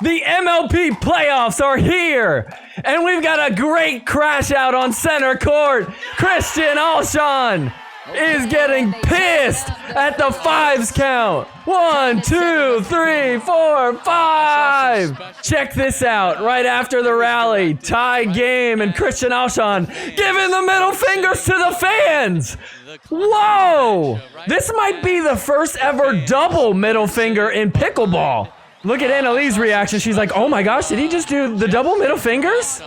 The MLP playoffs are here, and we've got a great crash out on center court. Christian Alshon is getting pissed at the fives count. 1, 2, 3, 4, 5. Check this out. Right after the rally, tie game, and Christian Alshon giving the middle fingers to the fans. Whoa! This might be the first ever double middle finger in pickleball. Look at Annalee's reaction. She's like, oh my gosh, did he just do the double middle fingers?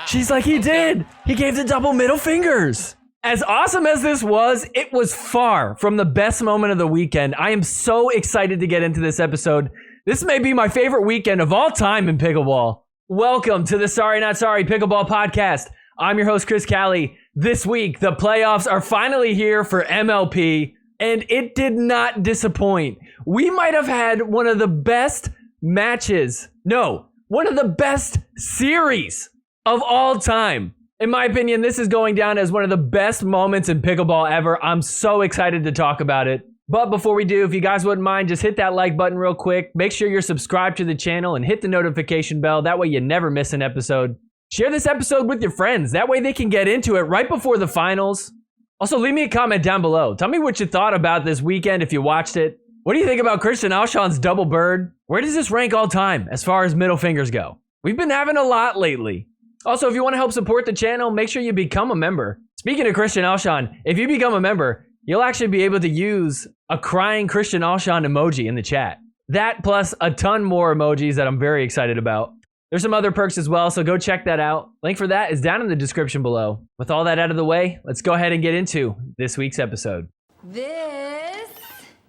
She's like, he did. He gave the double middle fingers. As awesome as this was, it was far from the best moment of the weekend. I am so excited to get into this episode. This may be my favorite weekend of all time in pickleball. Welcome to the Sorry Not Sorry Pickleball Podcast. I'm your host, Chris Cali. This week, the playoffs are finally here for MLP, and it did not disappoint. We might have had one of the best one of the best series of all time. In my opinion, this is going down as one of the best moments in pickleball ever. I'm so excited to talk about it. But before we do, if you guys wouldn't mind, just hit that like button real quick. Make sure you're subscribed to the channel and hit the notification bell. That way you never miss an episode. Share this episode with your friends. That way they can get into it right before the finals. Also, leave me a comment down below. Tell me what you thought about this weekend if you watched it. What do you think about Christian Alshon's double bird? Where does this rank all time as far as middle fingers go? We've been having a lot lately. Also, if you want to help support the channel, make sure you become a member. Speaking of Christian Alshon, if you become a member, you'll actually be able to use a crying Christian Alshon emoji in the chat. That plus a ton more emojis that I'm very excited about. There's some other perks as well, so go check that out. Link for that is down in the description below. With all that out of the way, let's go ahead and get into this week's episode. This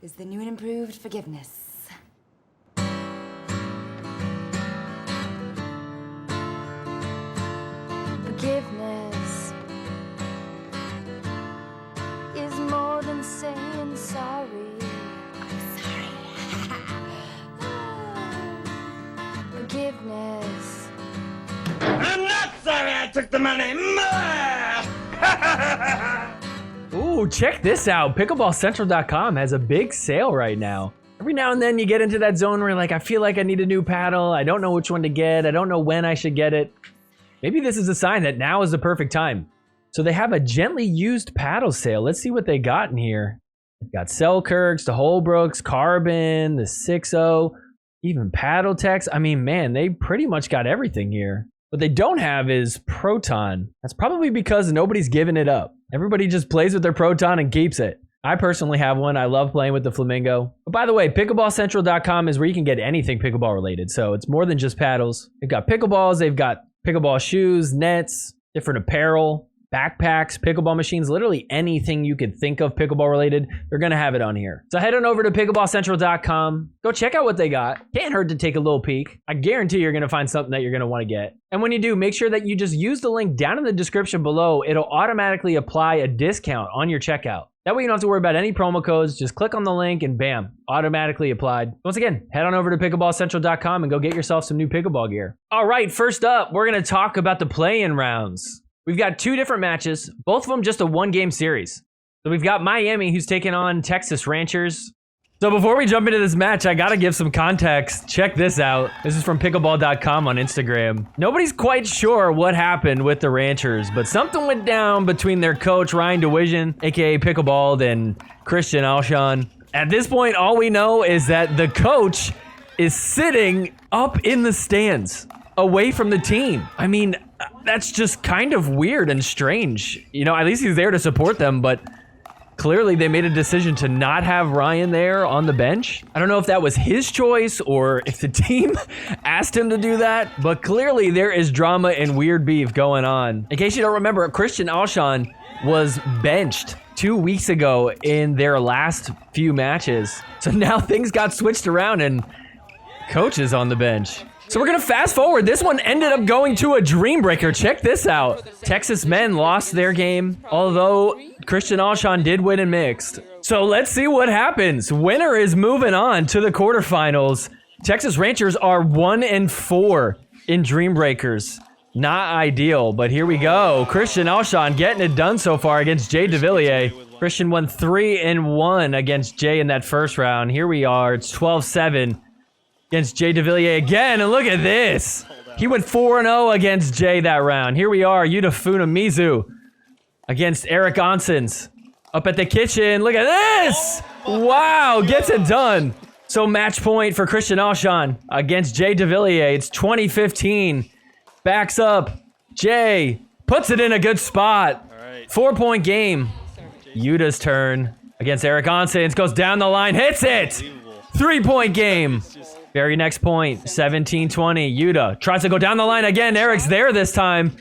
is the new and improved forgiveness. Forgiveness is more than saying sorry. I'm sorry. Forgiveness. I'm not sorry I took the money. Ooh, check this out. PickleballCentral.com has a big sale right now. Every now and then you get into that zone where you're like, I feel like I need a new paddle. I don't know which one to get. I don't know when I should get it. Maybe this is a sign that now is the perfect time. So they have a gently used paddle sale. Let's see what they got in here. They've got Selkirks, the Holbrooks, Carbon, the 6.0, even Paddle Techs. I mean, man, they pretty much got everything here. What they don't have is Proton. That's probably because nobody's giving it up. Everybody just plays with their Proton and keeps it. I personally have one. I love playing with the Flamingo. But by the way, PickleballCentral.com is where you can get anything pickleball related. So it's more than just paddles. They've got pickleballs. They've got pickleball shoes, nets, different apparel, backpacks, pickleball machines, literally anything you could think of pickleball related, they're going to have it on here. So head on over to pickleballcentral.com. Go check out what they got. Can't hurt to take a little peek. I guarantee you're going to find something that you're going to want to get. And when you do, make sure that you just use the link down in the description below. It'll automatically apply a discount on your checkout. That way you don't have to worry about any promo codes. Just click on the link and bam, automatically applied. Once again, head on over to pickleballcentral.com and go get yourself some new pickleball gear. All right, first up, we're going to talk about the play-in rounds. We've got two different matches, both of them just a one-game series. So we've got Miami, who's taking on Texas Ranchers. So before we jump into this match, I gotta give some context. Check this out. This is from pickleball.com on Instagram. Nobody's quite sure what happened with the Ranchers, but something went down between their coach, Ryan DeWision, aka Pickleball, and Christian Alshon. At this point, all we know is that the coach is sitting up in the stands, away from the team. I mean, that's just kind of weird and strange. You know, at least he's there to support them, but clearly they made a decision to not have Ryan there on the bench. I don't know if that was his choice or if the team asked him to do that, but clearly there is drama and weird beef going on. In case you don't remember, Christian Alshon was benched 2 weeks ago in their last few matches. So now things got switched around and coach is on the bench. So we're gonna fast forward. This one ended up going to a dream breaker. Check this out. Texas men lost their game, although Christian Alshon did win in mixed. So let's see what happens. Winner is moving on to the quarterfinals. Texas Rangers are 1-4 in dream breakers. Not ideal, but here we go. Christian Alshon getting it done so far against Jay DeVilliers. Christian won 3-1 against Jay in that first round. Here we are. It's 12-7. against Jay DeVilliers again. And look at this. He went 4-0 against Jay that round. Here we are, Yuta Funamizu against Eric Onsens. Up at the kitchen, look at this! Wow, gets it done. So match point for Christian Alshon against Jay DeVilliers. It's 2015. Backs up. Jay puts it in a good spot. 4-point game. Yuta's turn against Eric Onsens. Goes down the line, hits it! 3-point game. Very next point, 17-20. Yuta tries to go down the line again. Eric's there this time.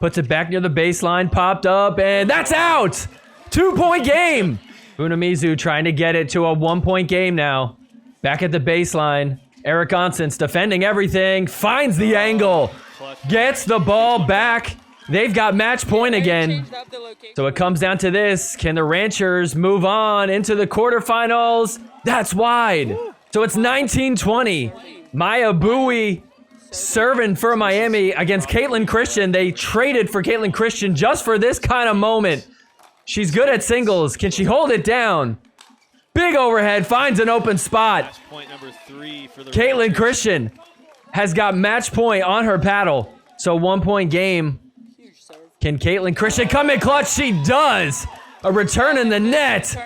Puts it back near the baseline, popped up, and that's out! 2-point game! Funamizu trying to get it to a 1-point game now. Back at the baseline. Eric Onsens defending everything, finds the angle, gets the ball back. They've got match point again. So it comes down to this. Can the Ranchers move on into the quarterfinals? That's wide. So it's 19-20. Maya Bowie serving for Miami against Caitlin Christian. They traded for Caitlin Christian just for this kind of moment. She's good at singles. Can she hold it down? Big overhead, finds an open spot. Caitlin Christian has got match point on her paddle. So 1-point game. Can Caitlin Christian come in clutch? She does. A return in the net.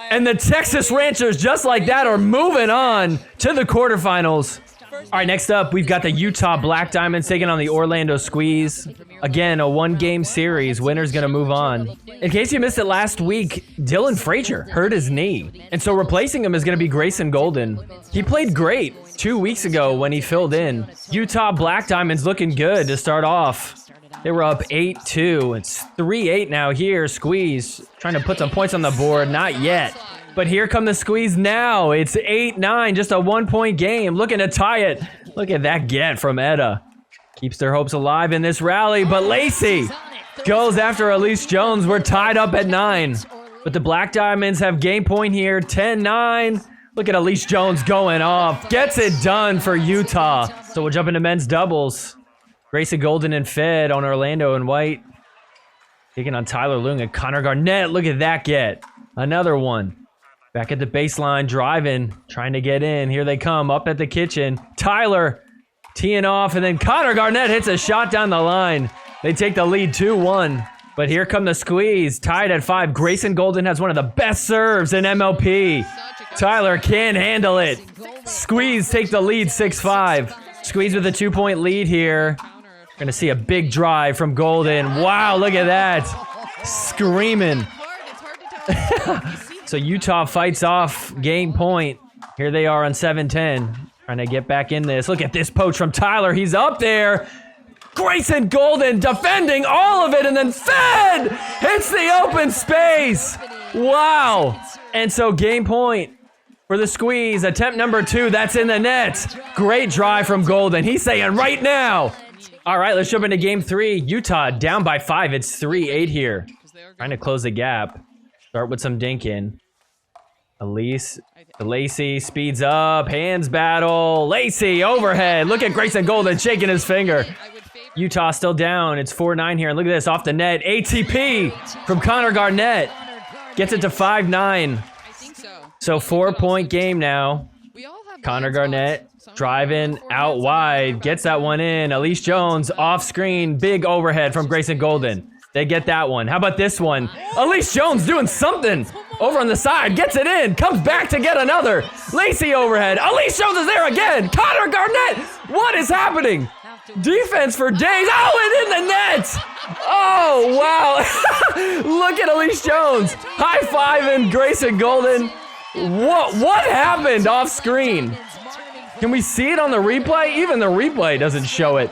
And the Texas Ranchers, just like that, are moving on to the quarterfinals. All right, next up, we've got the Utah Black Diamonds taking on the Orlando Squeeze. Again, a 1-game series. Winner's going to move on. In case you missed it last week, Dylan Frazier hurt his knee. And so replacing him is going to be Grayson Golden. He played great 2 weeks ago when he filled in. Utah Black Diamonds looking good to start off. They were up 8-2. It's 3-8 now here. Squeeze trying to put some points on the board. Not yet. But here come the Squeeze now. It's 8-9. Just a 1-point game. Looking to tie it. Look at that get from Etta. Keeps their hopes alive in this rally. But Lacey goes after Elise Jones. We're tied up at 9. But the Black Diamonds have game point here. 10-9. Look at Elise Jones going off. Gets it done for Utah. So we'll jump into men's doubles. Grayson Golden and Fed on Orlando and White. Taking on Tyler Lung and Connor Garnett. Look at that get. Another one. Back at the baseline, driving, trying to get in. Here they come, up at the kitchen. Tyler teeing off, and then Connor Garnett hits a shot down the line. They take the lead 2-1. But here come the Squeeze, tied at 5. Grayson Golden has one of the best serves in MLP. Tyler can't handle it. Squeeze take the lead 6-5. Squeeze with a 2-point lead here. Gonna see a big drive from Golden. Wow, look at that. Screaming. So Utah fights off game point. Here they are on 7-10. Trying to get back in this. Look at this poach from Tyler. He's up there. Grayson Golden defending all of it, and then Fed hits the open space. Wow. And so game point for the Squeeze. Attempt number 2. That's in the net. Great drive from Golden. He's saying right now. All right, let's jump into game 3. Utah down by 5. It's 3-8 here. Trying to close the gap. Start with some dinking. Elise, Lacey speeds up, hands battle. Lacey overhead. Look at Grayson Golden shaking his finger. Utah still down. It's 4-9 here. And look at this off the net. ATP from Connor Garnett. Gets it to 5-9. So 4-point game now. Connor Garnett driving out wide. Gets that one in. Elise Jones off screen. Big overhead from Grayson Golden. They get that one. How about this one? Elise Jones doing something over on the side. Gets it in. Comes back to get another. Lacey overhead. Elise Jones is there again. Connor Garnett. What is happening? Defense for days. Oh, and in the net. Oh, wow. Look at Elise Jones. High fiving Grayson Golden. What happened off screen? Can we see it on the replay? Even the replay doesn't show it.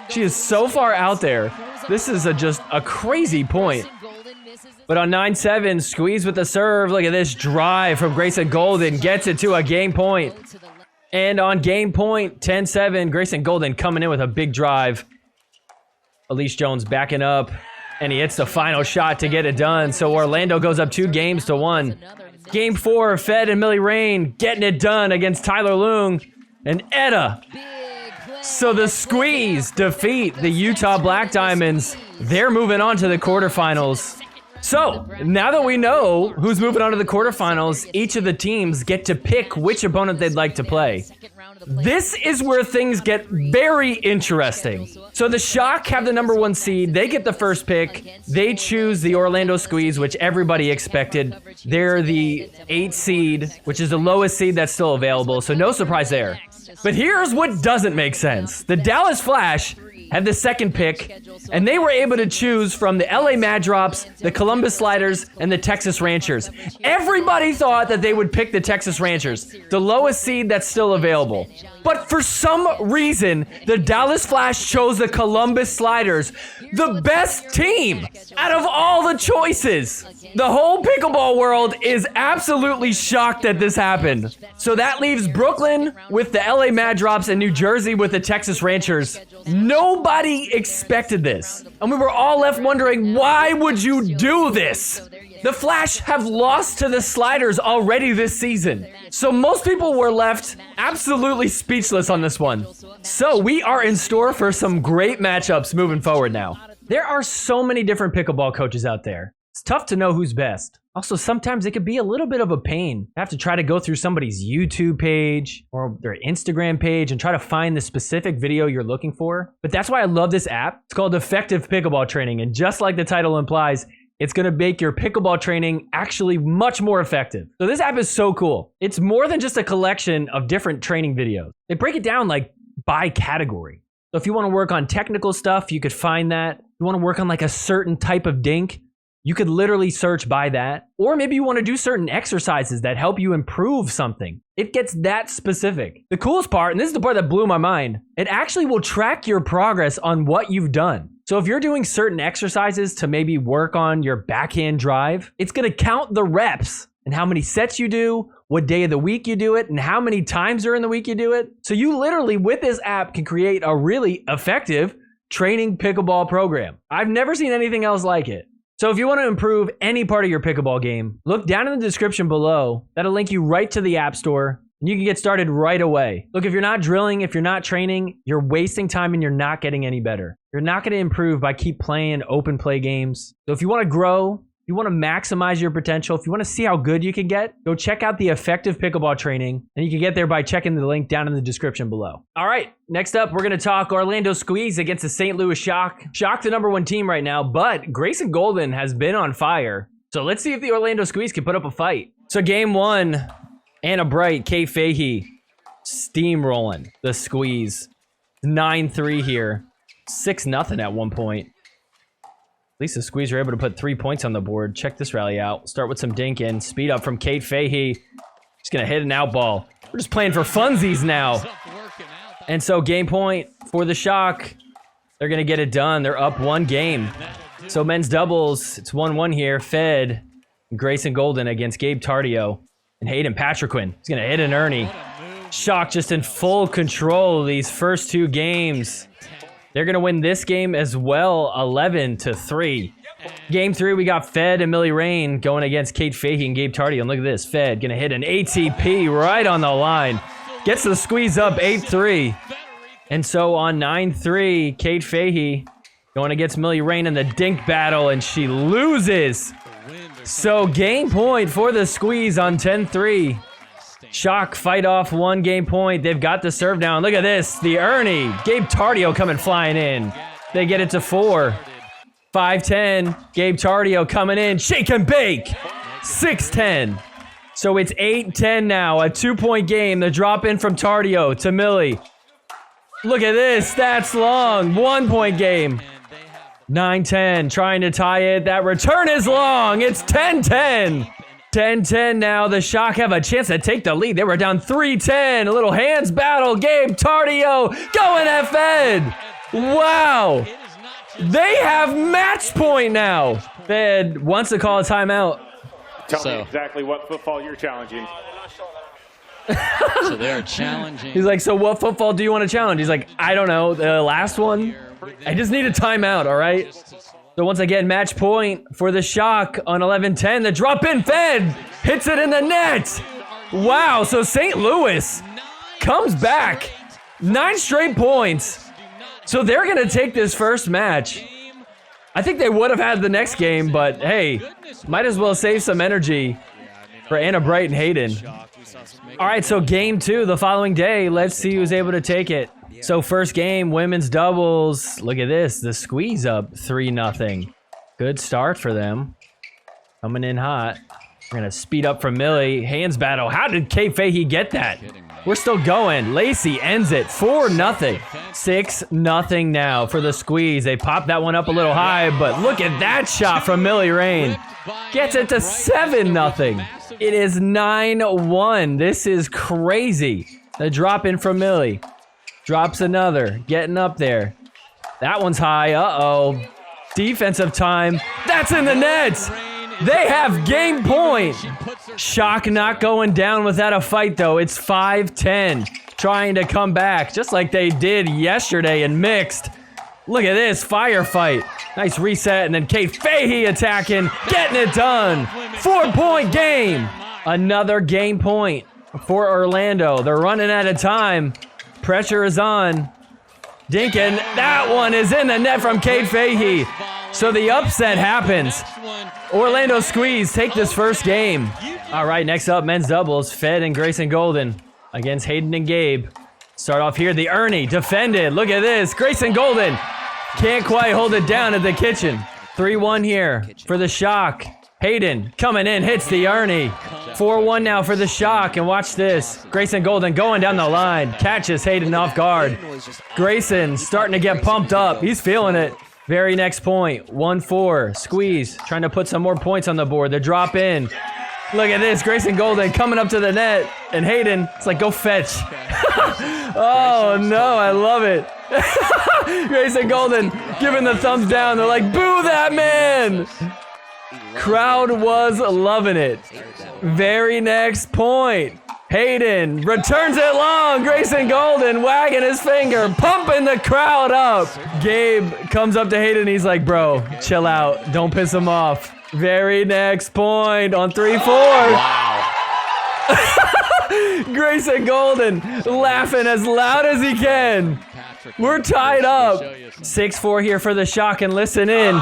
She is so far out there. This is just a crazy point. But on 9-7, Squeeze with the serve. Look at this drive from Grayson Golden. Gets it to a game point. And on game point, 10-7, Grayson Golden coming in with a big drive. Elise Jones backing up. And he hits the final shot to get it done. So Orlando goes up 2-1. Game 4, Fed and Millie Rain getting it done against Tyler Lung and Etta. So the Squeeze defeat the Utah Black Diamonds. They're moving on to the quarterfinals. So, now that we know who's moving on to the quarterfinals, each of the teams get to pick which opponent they'd like to play. This is where things get very interesting. So the Shock have the #1 seed. They get the first pick. They choose the Orlando Squeeze, which everybody expected. They're the 8 seed, which is the lowest seed that's still available, so no surprise there. But here's what doesn't make sense. The Dallas Flash had the second pick, and they were able to choose from the LA Mad Drops, the Columbus Sliders, and the Texas Ranchers. Everybody thought that they would pick the Texas Ranchers, the lowest seed that's still available. But for some reason, the Dallas Flash chose the Columbus Sliders, the best team out of all the choices. The whole pickleball world is absolutely shocked that this happened. So that leaves Brooklyn with the LA Mad Drops and New Jersey with the Texas Ranchers. Nobody expected this. And we were all left wondering, why would you do this? The Flash have lost to the Sliders already this season. So most people were left absolutely speechless on this one. So we are in store for some great matchups moving forward now. There are so many different pickleball coaches out there. It's tough to know who's best. Also, sometimes it could be a little bit of a pain. I have to try to go through somebody's YouTube page or their Instagram page and try to find the specific video you're looking for. But that's why I love this app. It's called Effective Pickleball Training. And just like the title implies, it's going to make your pickleball training actually much more effective. So this app is so cool. It's more than just a collection of different training videos. They break it down like by category. So if you want to work on technical stuff, you could find that. If you want to work on like a certain type of dink, you could literally search by that. Or maybe you want to do certain exercises that help you improve something. It gets that specific. The coolest part, and this is the part that blew my mind, it actually will track your progress on what you've done. So if you're doing certain exercises to maybe work on your backhand drive, it's going to count the reps and how many sets you do, what day of the week you do it, and how many times during the week you do it. So you literally, with this app, can create a really effective training pickleball program. I've never seen anything else like it. So if you want to improve any part of your pickleball game, look down in the description below. That'll link you right to the App Store, and you can get started right away. Look, if you're not drilling, if you're not training, you're wasting time and you're not getting any better. You're not going to improve by keep playing open play games. So if you want to grow, if you want to maximize your potential, if you want to see how good you can get, go check out the Effective Pickleball Training, and you can get there by checking the link down in the description below. All right, next up, we're going to talk Orlando Squeeze against the St. Louis Shock. Shock the #1 team right now, but Grayson Golden has been on fire. So let's see if the Orlando Squeeze can put up a fight. So game 1, Anna Bright, Kate Fahey, steamrolling the Squeeze. 9-3 here. 6-0 at one point. At least the Squeeze were able to put 3 points on the board. Check this rally out. Start with some dinking. Speed up from Kate Fahey. She's going to hit an out ball. We're just playing for funsies now. And so game point for the Shock. They're going to get it done. They're up 1 game. So men's doubles, it's 1-1 here. Fed, Grayson Golden against Gabe Tardio and Hayden Patriquin. He's going to hit an Ernie. Shock just in full control of these first 2 games. They're going to win this game as well, 11-3. Game 3, we got Fed and Millie Rain going against Kate Fahey and Gabe Tardio. And look at this, Fed going to hit an ATP right on the line. Gets the Squeeze up 8-3. And so on 9-3, Kate Fahey going against Millie Rain in the dink battle, and she loses. So game point for the Squeeze on 10-3. Shock fight off 1 game point. They've got the serve now. And look at this, the Ernie. Gabe Tardio coming flying in. They get it to 4. 5-10. Gabe Tardio coming in. Shake and bake. 6-10. So it's 8-10 now. A 2-point game. The drop in from Tardio to Millie. Look at this. That's long. 1-point game. 9-10. Trying to tie it. That return is long. It's 10-10. 10-10 now. The Shock have a chance to take the lead. They were down 3-10. A little hands battle. Gabe Tardio going at Fed. Wow. They have match point now. Fed wants to call a timeout. Tell me exactly what football you're challenging. So they're challenging. He's like, so what football do you want to challenge? He's like, I don't know. The last one? I just need a timeout, all right? So once again, match point for the Shock on 11-10. The drop in Fed hits it in the net. Wow, so St. Louis comes back. 9 straight points. So they're going to take this first match. I think they would have had the next game, but hey, might as well save some energy for Anna Bright and Hayden. All right, so game 2 the following day. Let's see who's able to take it. So first game, women's doubles. Look at this, the squeeze up 3-0. Good start for them. Coming in hot. We're gonna speed up from Millie. Hands battle. How did Kate Fahey get that? We're still going. Lacey ends it 4-0. 6-0 now for the squeeze. They popped that one up a little high, but look at that shot from Millie Rain. Gets it to 7-0. It is 9-1. This is crazy. The drop in from Millie. Drops another. Getting up there. That one's high. Uh-oh. Defensive time. That's in the nets. They have game point. Shock not going down without a fight, though. It's 5-10. Trying to come back, just like they did yesterday in mixed. Look at this firefight. Nice reset, and then Kate Fahey attacking, getting it done. 4-point game. Another game point for Orlando. They're running out of time. Pressure is on. Dinkin, that one is in the net from Kate Fahey. So the upset happens. Orlando squeeze, take this first game. All right, next up, men's doubles. Fed and Grayson Golden against Hayden and Gabe. Start off here, the Ernie defended. Look at this, Grayson Golden can't quite hold it down at the kitchen. 3-1 here for the Shock. Hayden coming in, hits the Ernie. 4-1 now for the Shock, and watch this. Grayson Golden going down the line, catches Hayden off guard. Grayson starting to get pumped up, he's feeling it. Very next point, 1-4, squeeze, trying to put some more points on the board. The drop in. Look at this, Grayson Golden coming up to the net, and Hayden, it's like, go fetch. Oh no, I love it. Grayson Golden giving the thumbs down. They're like, boo that man. Crowd was loving it. Very next point. Hayden returns it long. Grayson Golden wagging his finger, pumping the crowd up. Gabe comes up to Hayden. He's like, bro, chill out. Don't piss him off. Very next point on 3-4. Wow. Grayson Golden laughing as loud as he can. We're tied up. 6-4 here for the Shock, and listen in.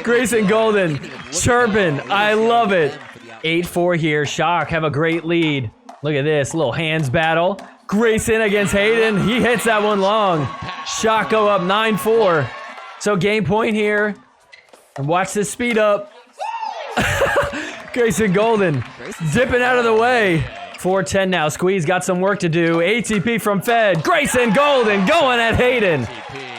Grayson Golden chirping. I love it. 8-4 here. Shock have a great lead. Look at this little hands battle. Grayson against Hayden. He hits that one long. Shock go up 9-4. So game point here. And watch this speed up. Grayson Golden dipping out of the way. 4-10 now. Squeeze got some work to do. ATP from Fed. Grayson Golden going at Hayden.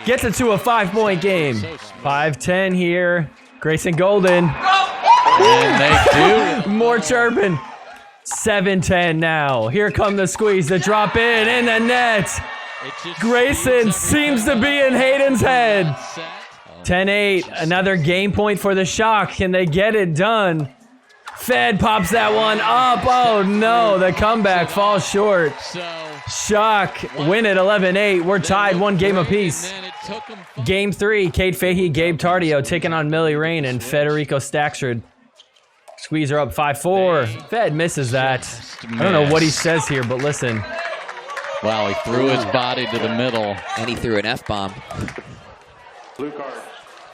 Gets it to a 5-point game. 5-10 here. Grayson Golden. And they do. More chirping. 7-10 now. Here come the squeeze. The drop in the net. Grayson seems to be in Hayden's head. 10-8. Another game point for the Shock. Can they get it done? Fed pops that one up. Oh no, the comeback falls short. Shock win it 11-8. We're tied 1 game apiece. Game 3, Kate Fahey, Gabe Tardio taking on Millie Rain and Federico Staxford. Squeeze her up 5-4. Fed misses that. I don't know what he says here, but listen. Wow, he threw his body to the middle. And he threw an F-bomb. Blue card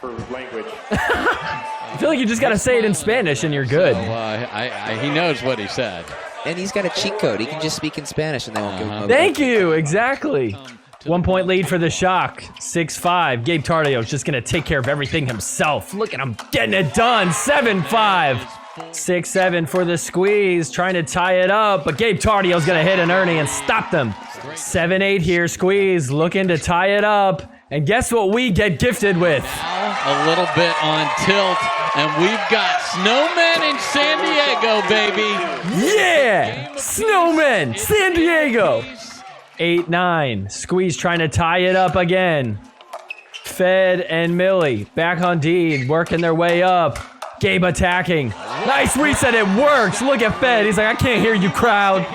for language. I feel like you just got to say it in Spanish and you're good. Well, he knows what he said. And he's got a cheat code. He can just speak in Spanish and they won't give him a Thank you. Exactly. 1-point lead for the Shock. 6-5. Gabe Tardio is just going to take care of everything himself. Look at him getting it done. 7-5. 6-7 for the squeeze. Trying to tie it up, but Gabe Tardio is going to hit an Ernie and stop them. 7-8 here. Squeeze looking to tie it up. And guess what we get gifted with? A little bit on tilt, and we've got snowmen in San Diego, baby. Yeah! Snowmen, San Diego. 8-9. Squeeze trying to tie it up again. Fed and Millie back on D, working their way up. Gabe attacking. Nice reset, it works. Look at Fed. He's like, I can't hear you, crowd.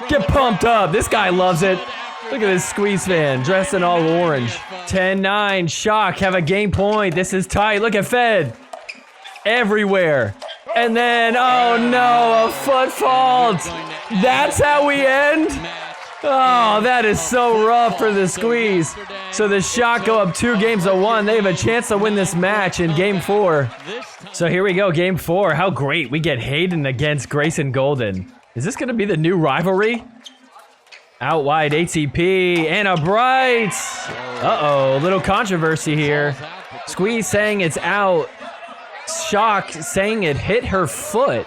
Get pumped up. This guy loves it. Look at this squeeze fan, dressed in all orange. 10-9, Shock have a game point. This is tight. Look at Fed. Everywhere. And then, oh no, a foot fault. That's how we end? Oh, that is so rough for the Squeeze. So the Shock go up 2-1. They have a chance to win this match in game 4. So here we go, game 4. How great. We get Hayden against Grayson Golden. Is this going to be the new rivalry? Out wide, ATP, Anna Bright. Uh-oh, little controversy here. Squeeze saying it's out. Shock saying it hit her foot.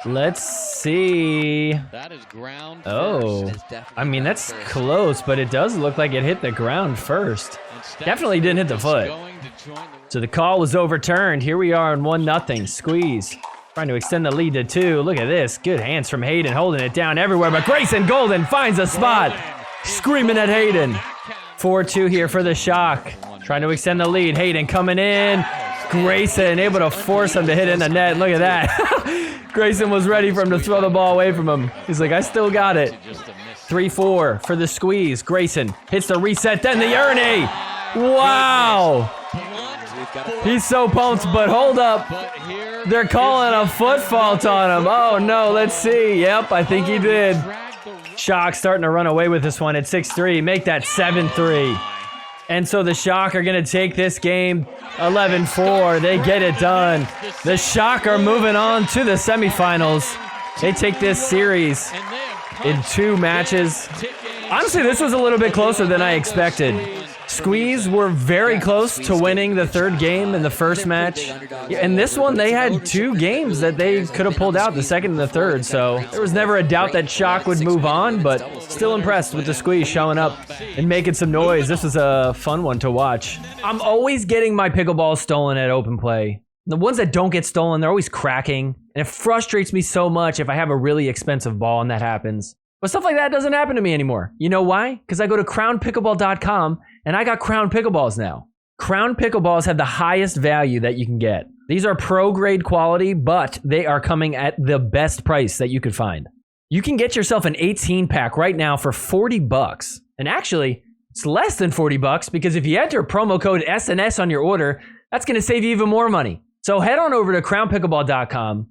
Let's see. That is ground. Oh, I mean, that's close, but it does look like it hit the ground first. Definitely didn't hit the foot. So the call was overturned. Here we are on 1-0. Squeeze trying to extend the lead to 2. Look at this. Good hands from Hayden, holding it down everywhere, but Grayson Golden finds a spot. Screaming at Hayden. 4-2 here for the Shock. Trying to extend the lead. Hayden coming in. Grayson able to force him to hit in the net. Look at that. Grayson was ready for him to throw the ball away from him. He's like, I still got it. 3-4 for the Squeeze. Grayson hits the reset, then the Ernie. Wow. He's so pumped, but hold up. They're calling a foot fault on him. Oh, no, let's see. Yep, I think he did. Shock starting to run away with this one at 6-3. Make that 7-3. And so the Shock are going to take this game 11-4. They get it done. The Shock are moving on to the semifinals. They take this series in 2 matches. Honestly, this was a little bit closer than I expected. Squeeze were very close to winning the 3rd game in the first match. And this one, they had 2 games that they could have pulled out, the 2nd and the 3rd. So there was never a doubt that Shock would move on, but still impressed with the Squeeze showing up and making some noise. This was a fun one to watch. I'm always getting my pickleballs stolen at open play. The ones that don't get stolen, they're always cracking. And it frustrates me so much if I have a really expensive ball and that happens. But stuff like that doesn't happen to me anymore. You know why? Because I go to crownpickleball.com and I got Crown Pickleballs now. Crown Pickleballs have the highest value that you can get. These are pro grade quality, but they are coming at the best price that you could find. You can get yourself an 18 pack right now for $40. And actually, it's less than $40 because if you enter promo code SNS on your order, that's going to save you even more money. So head on over to crownpickleball.com.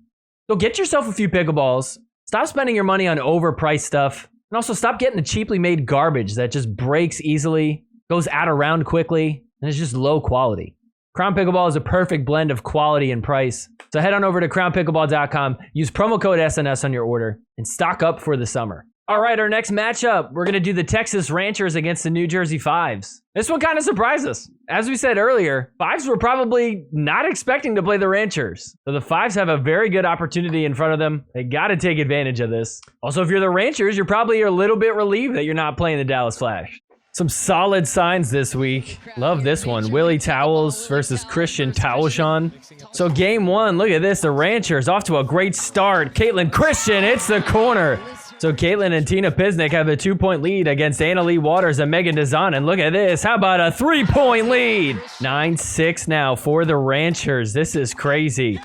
Go get yourself a few pickleballs. Stop spending your money on overpriced stuff. And also stop getting the cheaply made garbage that just breaks easily, goes out of round quickly, and is just low quality. Crown Pickleball is a perfect blend of quality and price. So head on over to crownpickleball.com, use promo code SNS on your order, and stock up for the summer. All right, our next matchup, we're going to do the Texas Ranchers against the New Jersey Fives. This one kind of surprised us. As we said earlier, Fives were probably not expecting to play the Ranchers. So the Fives have a very good opportunity in front of them. They got to take advantage of this. Also, if you're the Ranchers, you're probably a little bit relieved that you're not playing the Dallas Flash. Some solid signs this week. Love this one. Willie Towels versus Christian Alshon. So game 1, look at this. The Ranchers off to a great start. Caitlin Christian hits the corner. So Caitlin and Tina Pisnik have a 2-point lead against Anna Lee Waters and Megan Dazan. And look at this. How about a 3-point lead? 9-6 now for the Ranchers. This is crazy.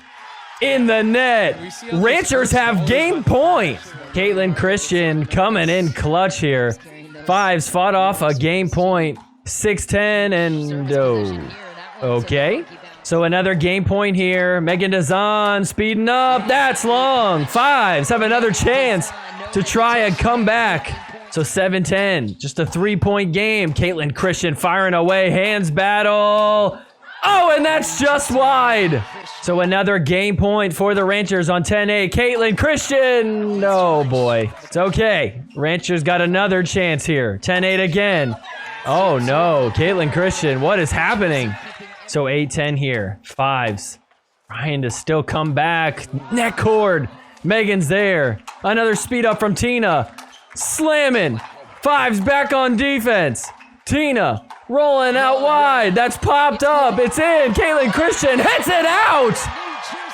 In the net. Ranchers have game point. Caitlin Christian coming in clutch here. Fives fought off a game point. 6-10 and okay. So another game point here. Megan Dazan speeding up. That's long. Fives have another chance to try a comeback. So 7-10, just a 3-point game. Caitlin Christian firing away, hands battle. Oh, and that's just wide. So another game point for the Ranchers on 10-8. Caitlin Christian, oh boy. It's okay. Ranchers got another chance here. 10-8 again. Oh no, Caitlin Christian, what is happening? So 8-10 here. Fives trying to still come back. Net cord. Megan's there. Another speed up from Tina. Slamming. Fives back on defense. Tina rolling out wide. That's popped up. It's in. Caitlin Christian hits it out.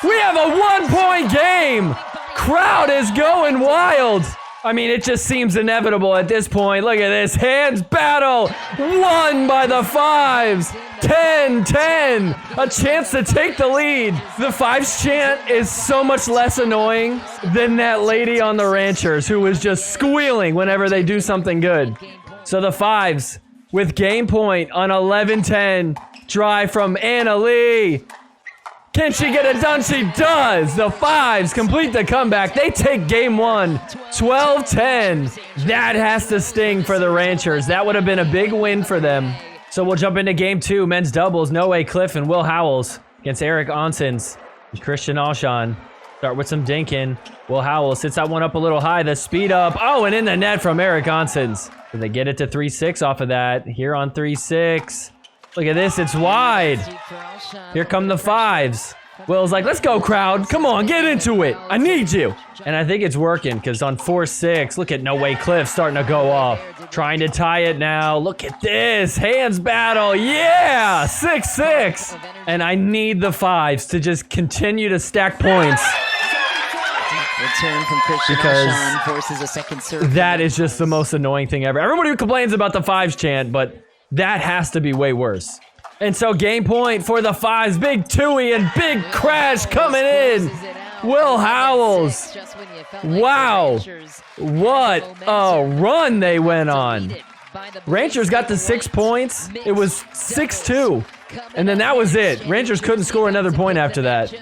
We have a 1-point game. Crowd is going wild. I mean, it just seems inevitable at this point. Look at this. Hands battle. Won by the Fives. 10-10. A chance to take the lead. The Fives chant is so much less annoying than that lady on the Ranchers who was just squealing whenever they do something good. So the Fives with game point on 11-10. Drive from Anna Lee. Can she get it done? She does. The Fives complete the comeback. They take game one, 12-10. That has to sting for the Ranchers. That would have been a big win for them. So we'll jump into game two, men's doubles. Noe Cliff and Will Howells against Eric Onsens and Christian Alshon. Start with some dinking. Will Howells sits that one up a little high. The speed up. Oh, and in the net from Eric Onsens. They get it to 3-6 off of that. Here on 3-6. Look at this, it's wide. Here come the Fives. Will's like, let's go, crowd. Come on, get into it. I need you. And I think it's working because on 4-6, look at No Way Cliff starting to go off. Trying to tie it now. Look at this. Hands battle. Yeah, 6-6. And I need the Fives to just continue to stack points. Return from Christian Alshon forces a second serve. That is just the most annoying thing ever. Everybody complains about the Fives chant, but that has to be way worse. And so game point for the Fives. Big Tui and big crash coming in. Will Howells. Wow. What a run they went on. Rangers got the 6 points. It was 6-2. And then that was it. Rangers couldn't score another point after that.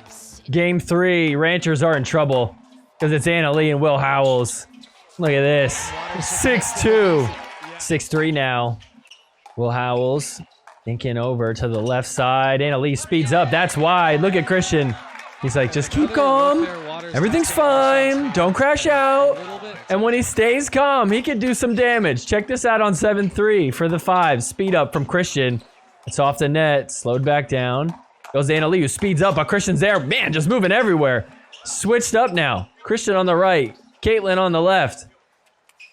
Game three. Rangers are in trouble because it's Anna Lee and Will Howells. Look at this. 6-2. 6-3 now. Will Howells thinking over to the left side. Anna Lee speeds up. That's wide. Look at Christian. He's like, just keep calm. Everything's fine. Don't crash out. And when he stays calm, he can do some damage. Check this out on 7-3 for the Fives. Speed up from Christian. It's off the net. Slowed back down. Goes to Anna Lee, who speeds up, but Christian's there. Man, just moving everywhere. Switched up now. Christian on the right. Caitlin on the left.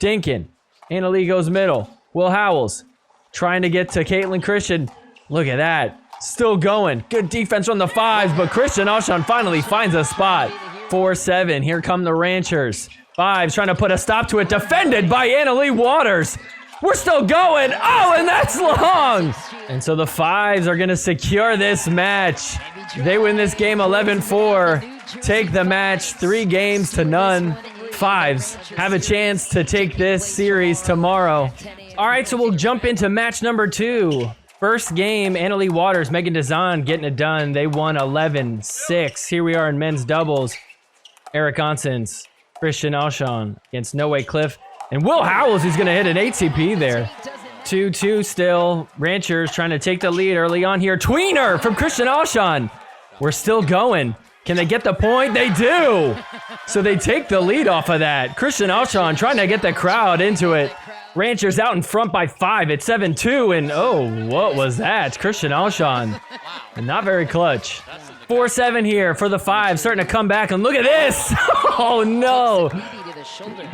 Dinkin. Anna Lee goes middle. Will Howells trying to get to Caitlin Christian. Look at that. Still going. Good defense from the Fives, but Christian Alshon finally finds a spot. 4-7. Here come the Ranchers. Fives trying to put a stop to it. Defended by Anna Lee Waters. We're still going. Oh, and that's long. And so the Fives are going to secure this match. They win this game 11-4. Take the match 3-0. Fives have a chance to take this series tomorrow. All right, so we'll jump into match number 2. First game, Anna Lee Waters, Megan Dazan getting it done. They won 11-6. Here we are in men's doubles. Eric Onsens, Christian Alshon against No Way Cliff. And Will Howells, who's going to hit an ATP there. 2-2 still. Ranchers trying to take the lead early on here. Tweener from Christian Alshon. We're still going. Can they get the point? They do. So they take the lead off of that. Christian Alshon trying to get the crowd into it. Ranchers out in front by 5 at 7-2. And oh, what was that? Christian Alshon. And not very clutch. 4-7 here for the Fives, starting to come back. And look at this. Oh, no.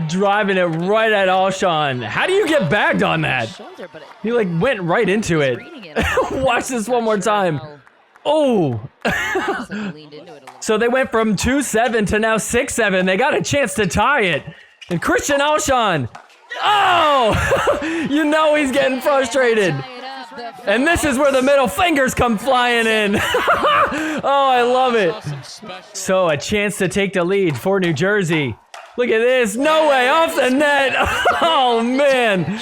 Driving it right at Alshon. How do you get bagged on that? He like went right into it. Watch this one more time. Oh. So they went from 2-7 to now 6-7. They got a chance to tie it. And Christian Alshon. Oh. You know he's getting frustrated. And this is where the middle fingers come flying in. Oh, I love it. So a chance to take the lead for New Jersey. Look at this. No way. Off the net. Oh, man.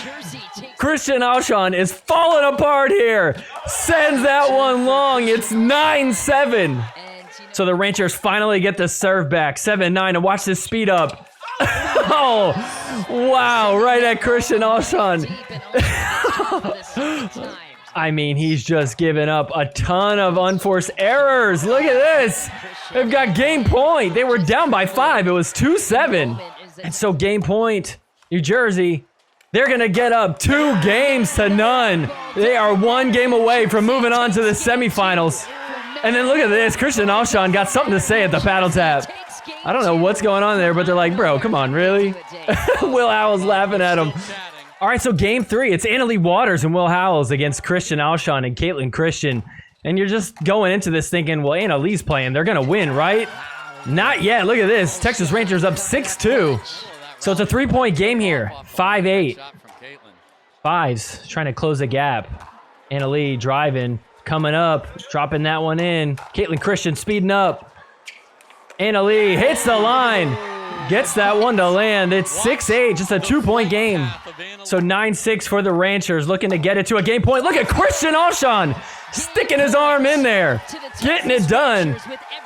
Christian Alshon is falling apart here. Sends that one long. It's 9-7. So the Ranchers finally get the serve back. 7-9. And watch this speed up. Oh, wow. Right at Christian Alshon. I mean, he's just given up a ton of unforced errors. Look at this. They've got game point. They were down by 5. It was 2-7. And so game point, New Jersey, they're going to get up 2-0. They are 1 game away from moving on to the semifinals. And then look at this. Christian Alshon got something to say at the paddle tap. I don't know what's going on there, but they're like, bro, come on, really? Will Howells laughing at him. All right, so game 3, it's Anna Lee Waters and Will Howells against Christian Alshon and Caitlin Christian. And you're just going into this thinking, well, Anna Lee's playing. They're going to win, right? Not yet. Look at this. Texas Rangers up 6-2. So it's a 3-point game here. 5-8. Fives trying to close the gap. Anna Lee driving, coming up, dropping that one in. Caitlin Christian speeding up. Anna Lee hits the line. Gets that one to land. It's 6-8, just a 2-point game. So 9-6 for the Ranchers, looking to get it to a game point. Look at Christian Alshon sticking his arm in there, getting it done.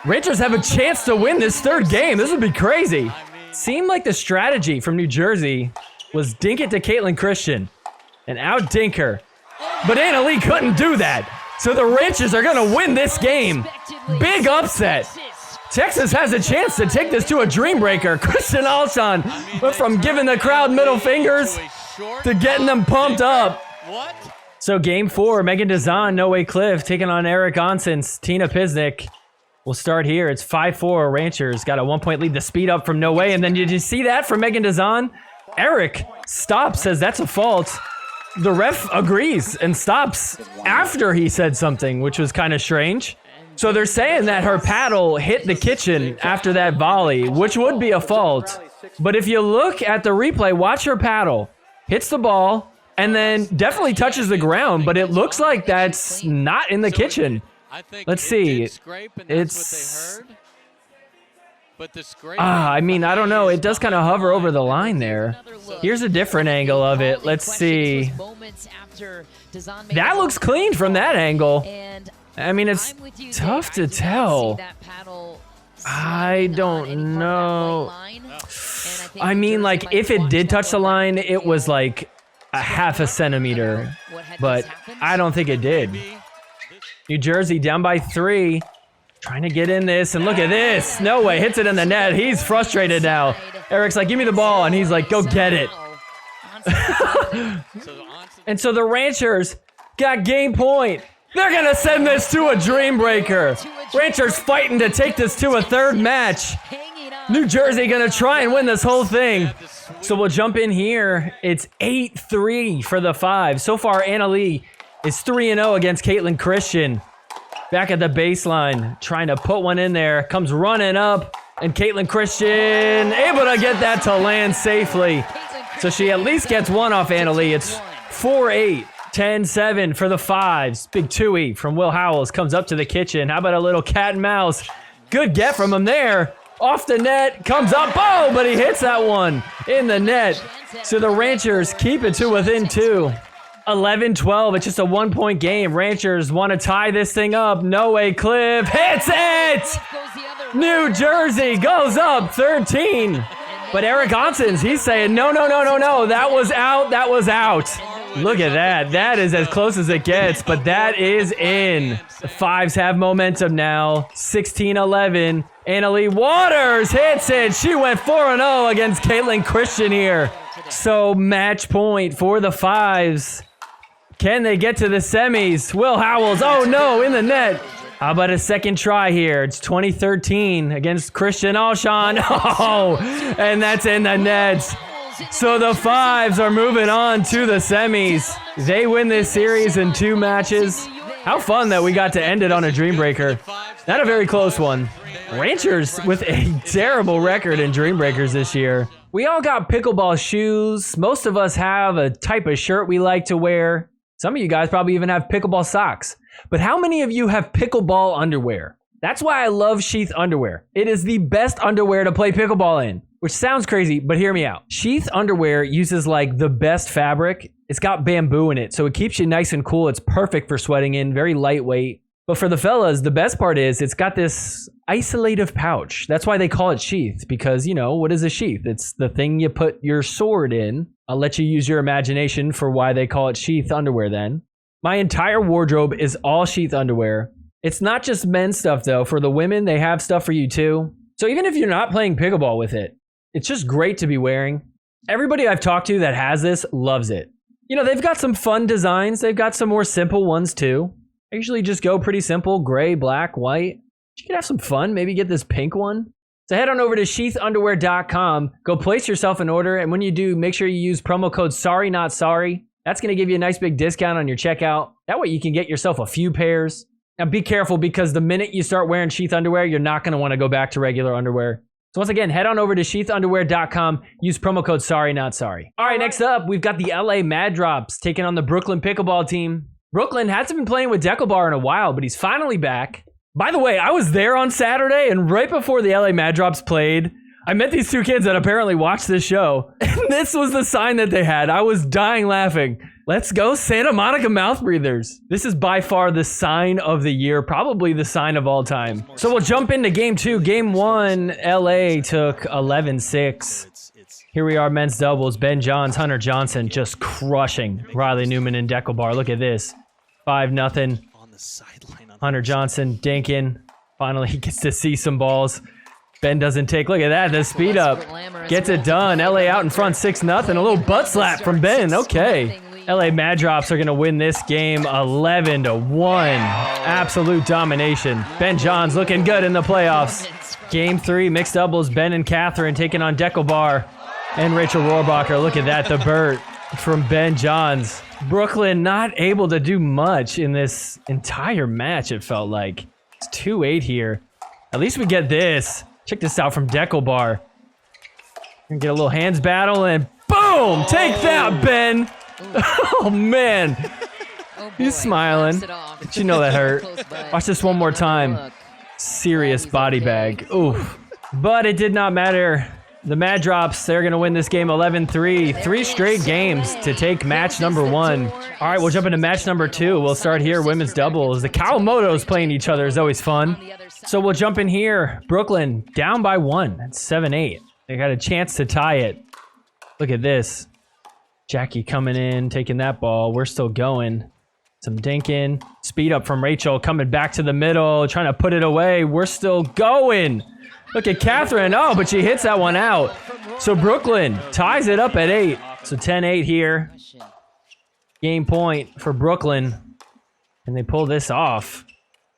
Rangers have a chance to win this third game. This would be crazy. Seemed like the strategy from New Jersey was dink it to Caitlin Christian and out dink her. But Anna Leigh couldn't do that. So the Rangers are going to win this game. Big upset. Texas has a chance to take this to a dream breaker. Christian Alshon went from giving the crowd middle fingers to getting them pumped up. So game 4, Megan Dazan, No Way Cliff taking on Eric Onsens, Tina Pisnik. We'll start here. It's 5-4. Rangers got a 1-point lead. The speed up from No Way. And then did you see that from Megan Dazan? Eric stops, says that's a fault. The ref agrees and stops after he said something, which was kind of strange. So they're saying that her paddle hit the kitchen after that volley, which would be a fault. But if you look at the replay, watch her paddle. Hits the ball and then definitely touches the ground, but it looks like that's not in the kitchen. Let's see. It's... I mean, I don't know. It does kind of hover over the line there. Here's a different angle of it. Let's see. That looks clean from that angle. I mean, it's tough to tell. I don't know. I mean, like, if it did touch the line, it was like a half a centimeter. But I don't think it did. New Jersey down by 3. Trying to get in this, and look at this. No Way hits it in the net. He's frustrated now. Eric's like, give me the ball, and he's like, go get it. And so the Rangers got game point. They're going to send this to a dream breaker. Rangers fighting to take this to a third match. New Jersey going to try and win this whole thing. So we'll jump in here. It's 8-3 for the 5. So far, Anna Leigh is 3-0 against Caitlin Christian. Back at the baseline, trying to put one in there. Comes running up, and Caitlin Christian able to get that to land safely. So she at least gets one off Anna Leigh. It's 4-8, 10-7 for the 5s. Big 2-8 from Will Howells comes up to the kitchen. How about a little cat and mouse? Good get from him there. Off the net, comes up, oh, but he hits that one in the net. So the Rangers keep it to within 2. 11-12, it's just a 1-point game. Rangers want to tie this thing up. No Way Cliff hits it! New Jersey goes up 13. But Eric Onsens, he's saying, no, that was out, that was out. Look at that. That is as close as it gets, but that is in. The 5s have momentum now. 16-11. Anna Leigh Waters hits it. She went 4-0 against Caitlin Christian here. So match point for the 5s. Can they get to the semis? Will Howells, oh no, in the net. How about a second try here? It's 2013 against Christian Alshon. Oh, and that's in the net. So the 5s are moving on to the semis. They win this series in 2 matches. How fun that we got to end it on a Dream Breaker. Not a very close one. Rangers with a terrible record in Dream Breakers this year. We all got pickleball shoes. Most of us have a type of shirt we like to wear. Some of you guys probably even have pickleball socks. But how many of you have pickleball underwear? That's why I love Sheath underwear. It is the best underwear to play pickleball in, which sounds crazy, but hear me out. Sheath underwear uses like the best fabric. It's got bamboo in it, so it keeps you nice and cool. It's perfect for sweating in, very lightweight. But for the fellas, the best part is it's got this isolative pouch. That's why they call it Sheath, because, you know, what is a sheath? It's the thing you put your sword in. I'll let you use your imagination for why they call it Sheath underwear then. My entire wardrobe is all Sheath underwear. It's not just men's stuff though. For the women, they have stuff for you too. So even if you're not playing pickleball with it, it's just great to be wearing. Everybody I've talked to that has this loves it. You know, they've got some fun designs. They've got some more simple ones too. I usually just go pretty simple, gray, black, white. You could have some fun, maybe get this pink one. So head on over to sheathunderwear.com, go place yourself an order, and when you do, make sure you use promo code SORRYNOTSORRY. That's going to give you a nice big discount on your checkout. That way you can get yourself a few pairs. Now be careful, because the minute you start wearing Sheath underwear, you're not going to want to go back to regular underwear. So once again, head on over to sheathunderwear.com, use promo code SORRYNOTSORRY. All right, next up, we've got the LA Mad Drops taking on the Brooklyn Pickleball team. Brooklyn hasn't been playing with Deckelbar in a while, but he's finally back. By the way, I was there on Saturday, and right before the LA Mad Drops played, I met these 2 kids that apparently watched this show, and this was the sign that they had. I was dying laughing. Let's go Santa Monica mouth breathers. This is by far the sign of the year, probably the sign of all time. So we'll jump into game 2. Game 1, LA took 11-6. Here we are, men's doubles. Ben Johns, Hunter Johnson just crushing Riley Newman and Deckelbar. Look at this. 5-0. Hunter Johnson dinking. Finally he gets to see some balls. Ben doesn't take. Look at that. The speed up. Gets it done. LA out in front 6-0. A little butt slap from Ben. Okay. LA Mad Drops are going to win this game 11-1. Absolute domination. Ben Johns looking good in the playoffs. Game 3, mixed doubles. Ben and Catherine taking on Deckelbar and Rachel Rohrbacher. Look at that. The Burt from Ben Johns. Brooklyn not able to do much in this entire match, it felt like. It's 2-8 here. At least we get this. Check this out from Deckelbar. Gonna get a little hands battle and boom! Take that, Ben! Oh, man. He's smiling. But you know that hurt. Watch this one more time. Serious body bag. Oof. But it did not matter. The Mad Drops, they're going to win this game 11-3. 3 straight games to take match number 1. All right, we'll jump into match number 2. We'll start here, women's doubles. The Kawamotos playing each other is always fun. So we'll jump in here. Brooklyn down by 1. It's 7-8. They got a chance to tie it. Look at this. Jackie coming in, taking that ball. We're still going. Some dinking. Speed up from Rachel, coming back to the middle, trying to put it away. We're still going. Look at Catherine. Oh, but she hits that one out. So Brooklyn ties it up at 8. So 10-8 here. Game point for Brooklyn. And they pull this off.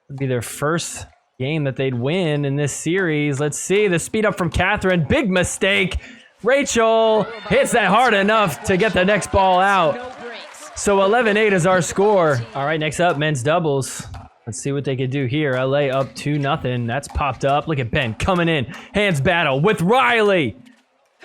It'd be their first game that they'd win in this series. Let's see the speed up from Catherine. Big mistake. Rachel hits that hard enough to get the next ball out. So 11-8 is our score. All right, next up, men's doubles. Let's see what they could do here. LA up 2-0. That's popped up. Look at Ben coming in. Hands battle with Riley.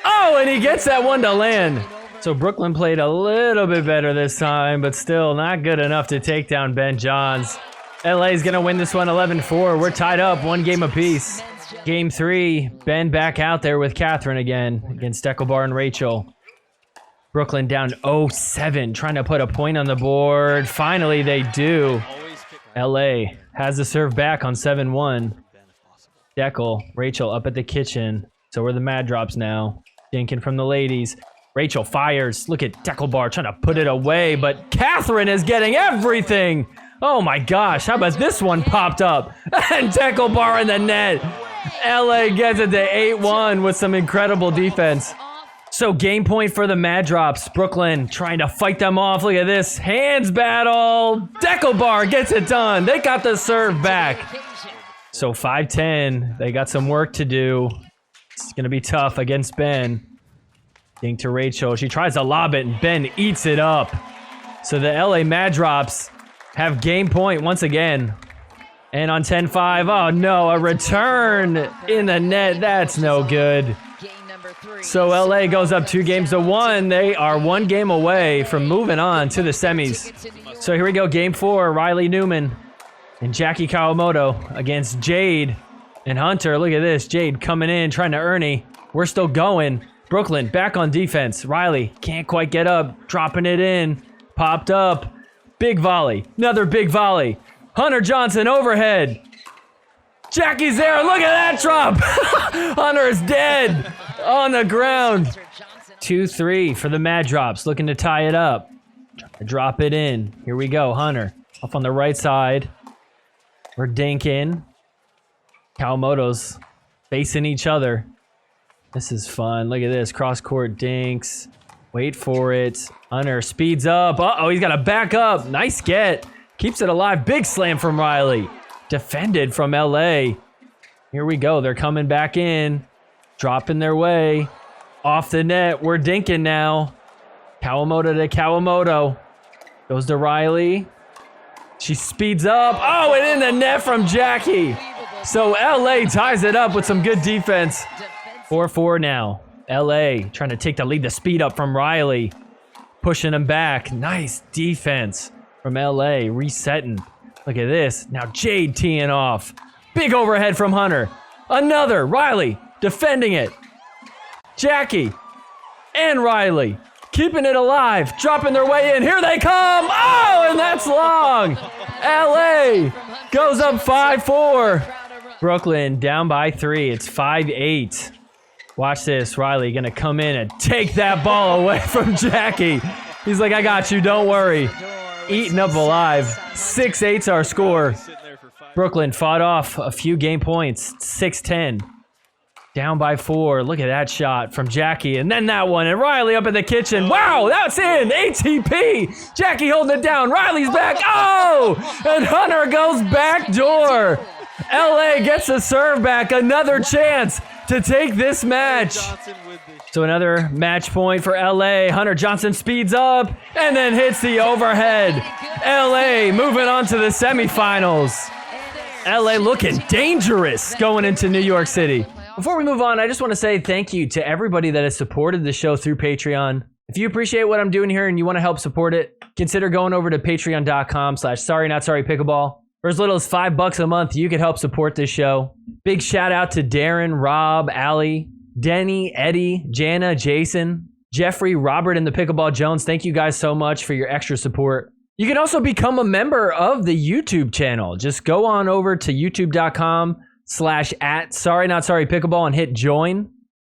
Oh, and he gets that one to land. So Brooklyn played a little bit better this time, but still not good enough to take down Ben Johns. LA's going to win this one 11-4. We're tied up 1 game apiece. Game 3, Ben back out there with Catherine again against Deckelbar and Rachel. Brooklyn down 0-7, trying to put a point on the board. Finally, they do. LA has the serve back on 7-1. Deckel, Rachel up at the kitchen. So we're the Mad Drops now. Dinking from the ladies. Rachel fires. Look at Deckelbar trying to put it away, but Catherine is getting everything. Oh my gosh, how about this one popped up? And Deckelbar in the net. LA gets it to 8-1 with some incredible defense. So game point for the Mad Drops. Brooklyn trying to fight them off. Look at this. Hands battle. Deckelbar gets it done. They got the serve back. So 5-10. They got some work to do. It's going to be tough against Ben. Dink to Rachel. She tries to lob it, and Ben eats it up. So the LA Mad Drops have game point once again. And on 10-5, oh no, a return in the net. That's no good. So LA goes up 2-1. They are 1 game away from moving on to the semis. So here we go, game 4. Riley Newman and Jackie Kawamoto against Jade and Hunter. Look at this. Jade coming in, trying to Ernie. We're still going. Brooklyn back on defense. Riley can't quite get up. Dropping it in. Popped up. Big volley. Another big volley. Hunter Johnson overhead. Jackie's there. Look at that drop. Hunter is dead on the ground. 2-3 for the Mad Drops. Looking to tie it up. Drop it in. Here we go. Hunter off on the right side. We're dinking. Kawamoto's facing each other. This is fun. Look at this. Cross court dinks. Wait for it. Hunter speeds up. Uh-oh, he's got to back up. Nice get. Keeps it alive. Big slam from Riley. Defended from LA. Here we go. They're coming back in. Dropping their way. Off the net. We're dinking now. Kawamoto to Kawamoto. Goes to Riley. She speeds up. Oh, and in the net from Jackie. So LA ties it up with some good defense. 4-4 now. LA trying to take the lead. The speed up from Riley. Pushing him back. Nice defense from LA. Resetting. Look at this. Now Jade teeing off. Big overhead from Hunter. Another. Riley defending it. Jackie and Riley keeping it alive, dropping their way in. Here they come. Oh, and that's long. LA goes up 5-4. Brooklyn down by 3. It's 5-8. Watch this. Riley going to come in and take that ball away from Jackie. He's like, I got you. Don't worry. Eaten up alive. 6-8's our score. Brooklyn fought off a few game points. 6-10. Down by 4. Look at that shot from Jackie. And then that one. And Riley up in the kitchen. Wow, that's in. ATP. Jackie holding it down. Riley's back. Oh! And Hunter goes back door. LA gets a serve back. Another chance to take this match. So another match point for LA. Hunter Johnson speeds up and then hits the overhead. LA moving on to the semifinals. LA looking dangerous going into New York City. Before we move on, I just want to say thank you to everybody that has supported the show through Patreon. If you appreciate what I'm doing here and you want to help support it, consider going over to patreon.com/sorrynotsorrypickleball. For as little as $5 a month, you can help support this show. Big shout out to Darren, Rob, Allie, Denny, Eddie, Jana, Jason, Jeffrey, Robert, and the Pickleball Jones. Thank you guys so much for your extra support. You can also become a member of the YouTube channel. Just go on over to youtube.com/@sorrynotsorrypickleball and hit join.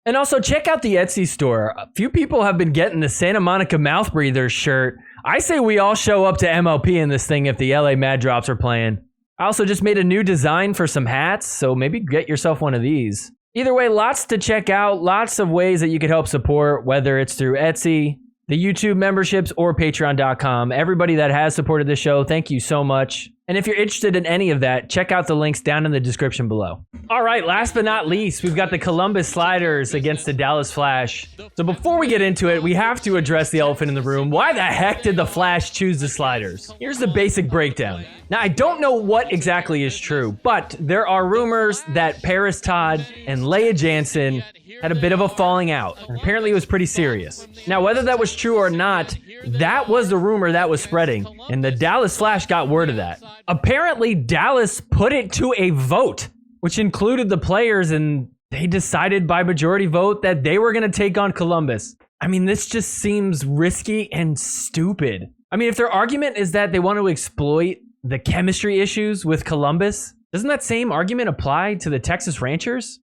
And also check out the Etsy store. A few people have been getting the Santa Monica Mouth Breathers shirt. I say we all show up to MLP in this thing if the LA Mad Drops are playing. I also just made a new design for some hats, so maybe get yourself one of these. Either way, lots to check out, lots of ways that you could help support, whether it's through Etsy, the YouTube memberships, or patreon.com. Everybody that has supported this show, thank you so much. And if you're interested in any of that, check out the links down in the description below. All right, last but not least, we've got the Columbus Sliders against the Dallas Flash. So before we get into it, we have to address the elephant in the room. Why the heck did the Flash choose the Sliders? Here's the basic breakdown. Now, I don't know what exactly is true, but there are rumors that Paris Todd and Leah Jansen had a bit of a falling out. And apparently it was pretty serious. Now, whether that was true or not, that was the rumor that was spreading, and the Dallas Flash got word of that. Apparently, Dallas put it to a vote, which included the players, and they decided by majority vote that they were going to take on Columbus. I mean, this just seems risky and stupid. I mean, if their argument is that they want to exploit the chemistry issues with Columbus, doesn't that same argument apply to the Texas Rangers?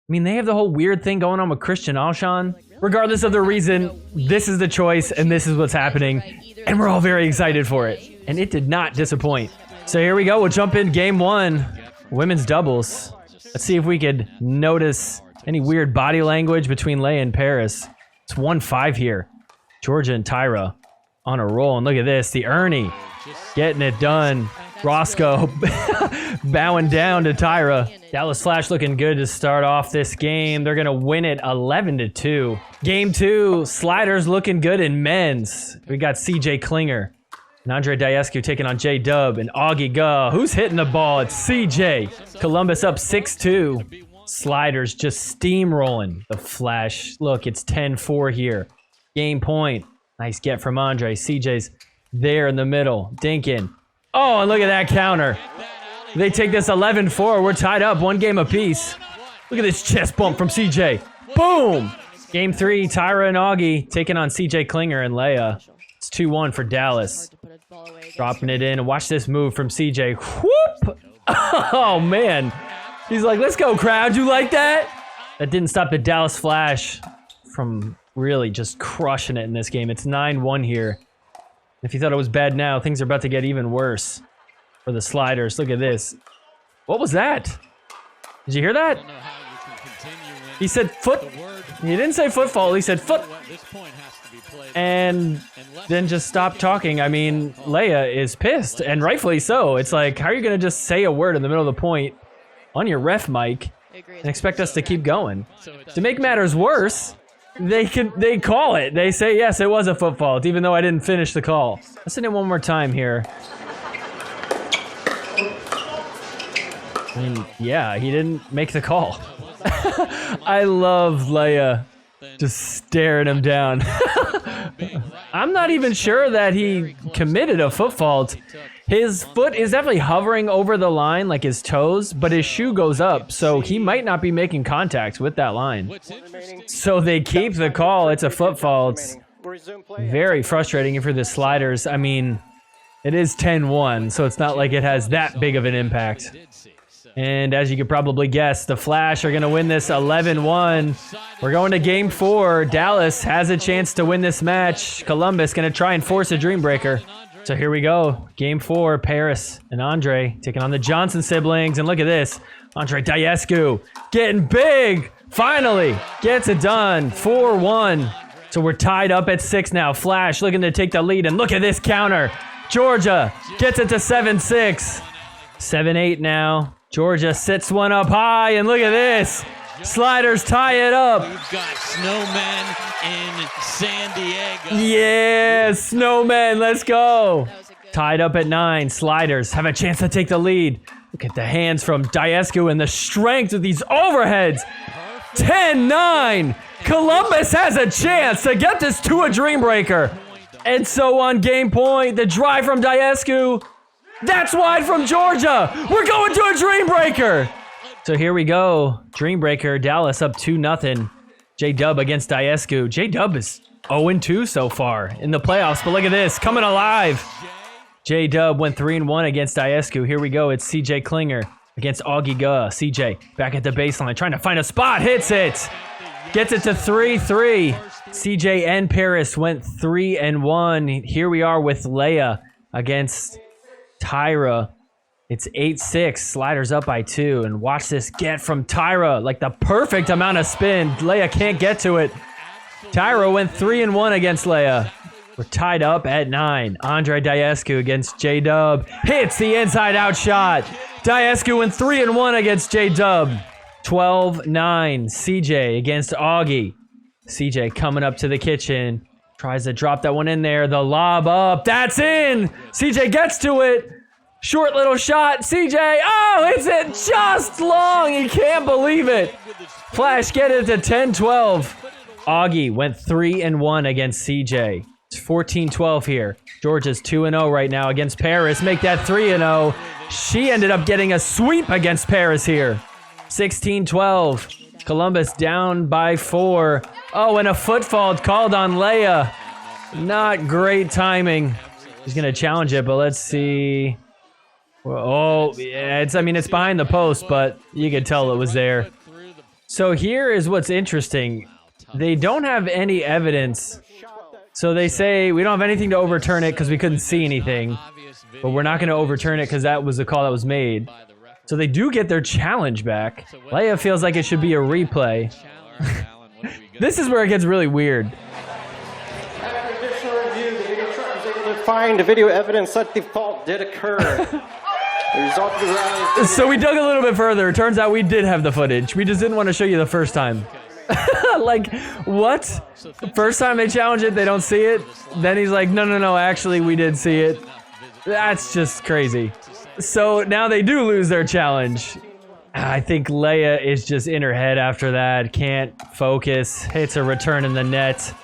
I mean, they have the whole weird thing going on with Christian Alshon. Regardless of the reason, this is the choice and this is what's happening. And we're all very excited for it. And it did not disappoint. So here we go. We'll jump in game 1. Women's doubles. Let's see if we could notice any weird body language between Leia and Paris. It's 1-5 here. Georgia and Tyra on a roll. And look at this. The Ernie getting it done. Roscoe bowing down to Tyra. Dallas Flash looking good to start off this game. They're going to win it 11-2. Game 2, Sliders looking good in men's. We got CJ Klinger and Andre Diescu taking on J-Dub and Augie Guh. Who's hitting the ball? It's CJ. Columbus up 6-2. Sliders just steamrolling the Flash. Look, it's 10-4 here. Game point. Nice get from Andre. CJ's there in the middle. Dinkin. Oh, and look at that counter. They take this 11-4. We're tied up 1 game apiece. Look at this chest bump from CJ. Boom! Game 3, Tyra and Augie taking on CJ Klinger and Leia. It's 2-1 for Dallas. Dropping it in. And watch this move from CJ. Whoop! Oh, man. He's like, let's go, crowd. You like that? That didn't stop the Dallas Flash from really just crushing it in this game. It's 9-1 here. If you thought it was bad now, things are about to get even worse for the Sliders. Look at this. What was that? Did you hear that? He said foot. He didn't say footfall. He said foot. And then just stopped talking. I mean, Leia is pissed, and rightfully so. It's like, how are you going to just say a word in the middle of the point on your ref mic and expect us to keep going? To make matters worse, they call it. They say, yes, it was a foot fault, even though I didn't finish the call. Listen to it one more time here. I mean, yeah, he didn't make the call. I love Leia just staring him down. I'm not even sure that he committed a foot fault. His foot is definitely hovering over the line, like his toes, but his shoe goes up, so he might not be making contact with that line. So they keep the call. It's a foot fault. Very frustrating for the sliders. I mean, it is 10-1, so it's not like it has that big of an impact. And as you could probably guess, the Flash are going to win this 11-1. We're going to game 4. Dallas has a chance to win this match. Columbus going to try and force a Dream Breaker. So here we go. Game 4, Paris and Andre taking on the Johnson siblings. And look at this. Andre Diescu getting big. Finally gets it done. 4-1. So we're tied up at 6 now. Flash looking to take the lead. And look at this counter. Georgia gets it to 7-6. 7-8 now. Georgia sits one up high. And look at this. Sliders tie it up. We've got snowmen in San Diego. Yeah, snowmen. Let's go. Tied up at 9. Sliders have a chance to take the lead. Look at the hands from Diescu and the strength of these overheads. 10-9. Columbus has a chance to get this to a Dream Breaker. And so on game point, the drive from Diescu. That's wide from Georgia. We're going to a Dream Breaker. So here we go. Dream Breaker, Dallas up 2-0. J-Dub against Diescu. J-Dub is 0-2 so far in the playoffs, but look at this, coming alive. J-Dub went 3-1 against Diescu. Here we go, it's CJ Klinger against Augie Guh. CJ back at the baseline, trying to find a spot, hits it. Gets it to 3-3. CJ and Paris went 3-1. Here we are with Leia against Tyra. It's 8-6, sliders up by 2, and watch this get from Tyra, like the perfect amount of spin. Leia can't get to it. Tyra went 3-1 against Leia. We're tied up at 9. Andre Diescu against J-Dub. Hits the inside-out shot. Diescu went 3-1 against J-Dub. 12-9, CJ against Augie. CJ coming up to the kitchen. Tries to drop that one in there. The lob up. That's in. CJ gets to it. Short little shot. CJ. Oh, it's it just long. You can't believe it. Flash get it to 10-12. Augie went 3-1 against CJ. It's 14-12 here. Georgia's 2-0 right now against Paris. Make that 3-0. She ended up getting a sweep against Paris here. 16-12. Columbus down by 4. Oh, and a foot fault called on Leia. Not great timing. He's going to challenge it, but let's see. Oh, yeah, it's behind the post, but you could tell it was there. So here is what's interesting. They don't have any evidence. So they say we don't have anything to overturn it because we couldn't see anything. But we're not going to overturn it because that was the call that was made. So they do get their challenge back. Leia feels like it should be a replay. This is where it gets really weird. After additional review, the video truck was able to find video evidence that the fault did occur. The result of the round is So we dug a little bit further. It turns out we did have the footage. We just didn't want to show you the first time. Like, what? The first time they challenge it, they don't see it. Then he's like, no, actually, we did see it. That's just crazy. So now they do lose their challenge. I think Leia is just in her head after that. Can't focus. Hits a return in the net.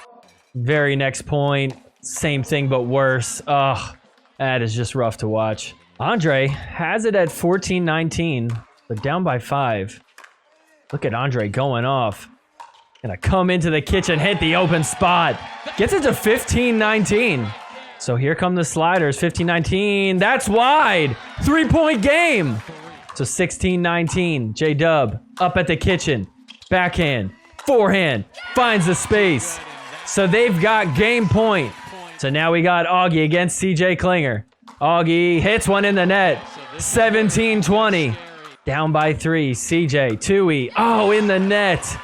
Very next point. Same thing, but worse. Ugh, that is just rough to watch. Andre has it at 14-19, but down by 5. Look at Andre going off. Gonna come into the kitchen, hit the open spot. Gets it to 15-19. So here come the sliders, 15-19. That's wide. 3-point game. So 16-19. J-Dub up at the kitchen. Backhand, forehand, finds the space. So they've got game point. So now we got Augie against CJ Klinger. Augie hits one in the net. 17-20. Down by 3. CJ, Tui. Oh, in the net.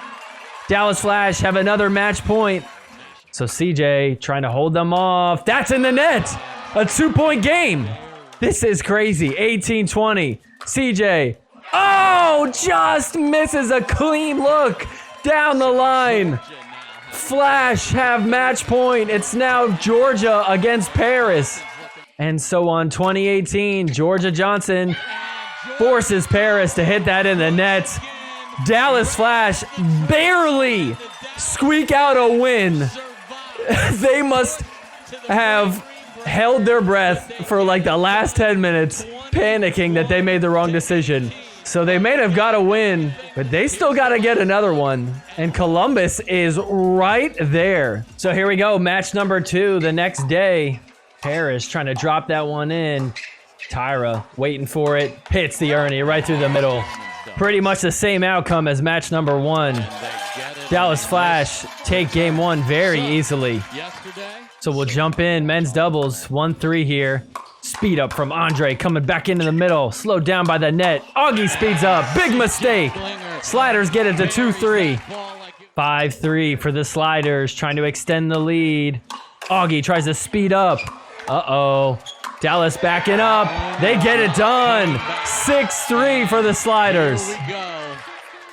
Dallas Flash have another match point. So CJ trying to hold them off. That's in the net. A 2-point game. This is crazy. 18-20. CJ. Oh, just misses a clean look down the line. Flash have match point. It's now Georgia against Paris. And so on 2018, Georgia Johnson forces Paris to hit that in the net. Dallas Flash barely squeak out a win. They must have held their breath for like the last 10 minutes, panicking that they made the wrong decision. So they may have got a win, but they still got to get another one. And Columbus is right there. So here we go, match number 2 the next day. Paris trying to drop that one in. Tyra waiting for it, hits the Ernie right through the middle. Pretty much the same outcome as match number 1. Dallas Flash take game 1 very easily. So we'll jump in, men's doubles, 1-3 here. Speed up from Andre, coming back into the middle, slowed down by the net. Augie speeds up, big mistake. Sliders get it to 2-3. 5-3 for the Sliders, trying to extend the lead. Augie tries to speed up. Uh-oh. Dallas backing up. They get it done. 6-3 for the Sliders.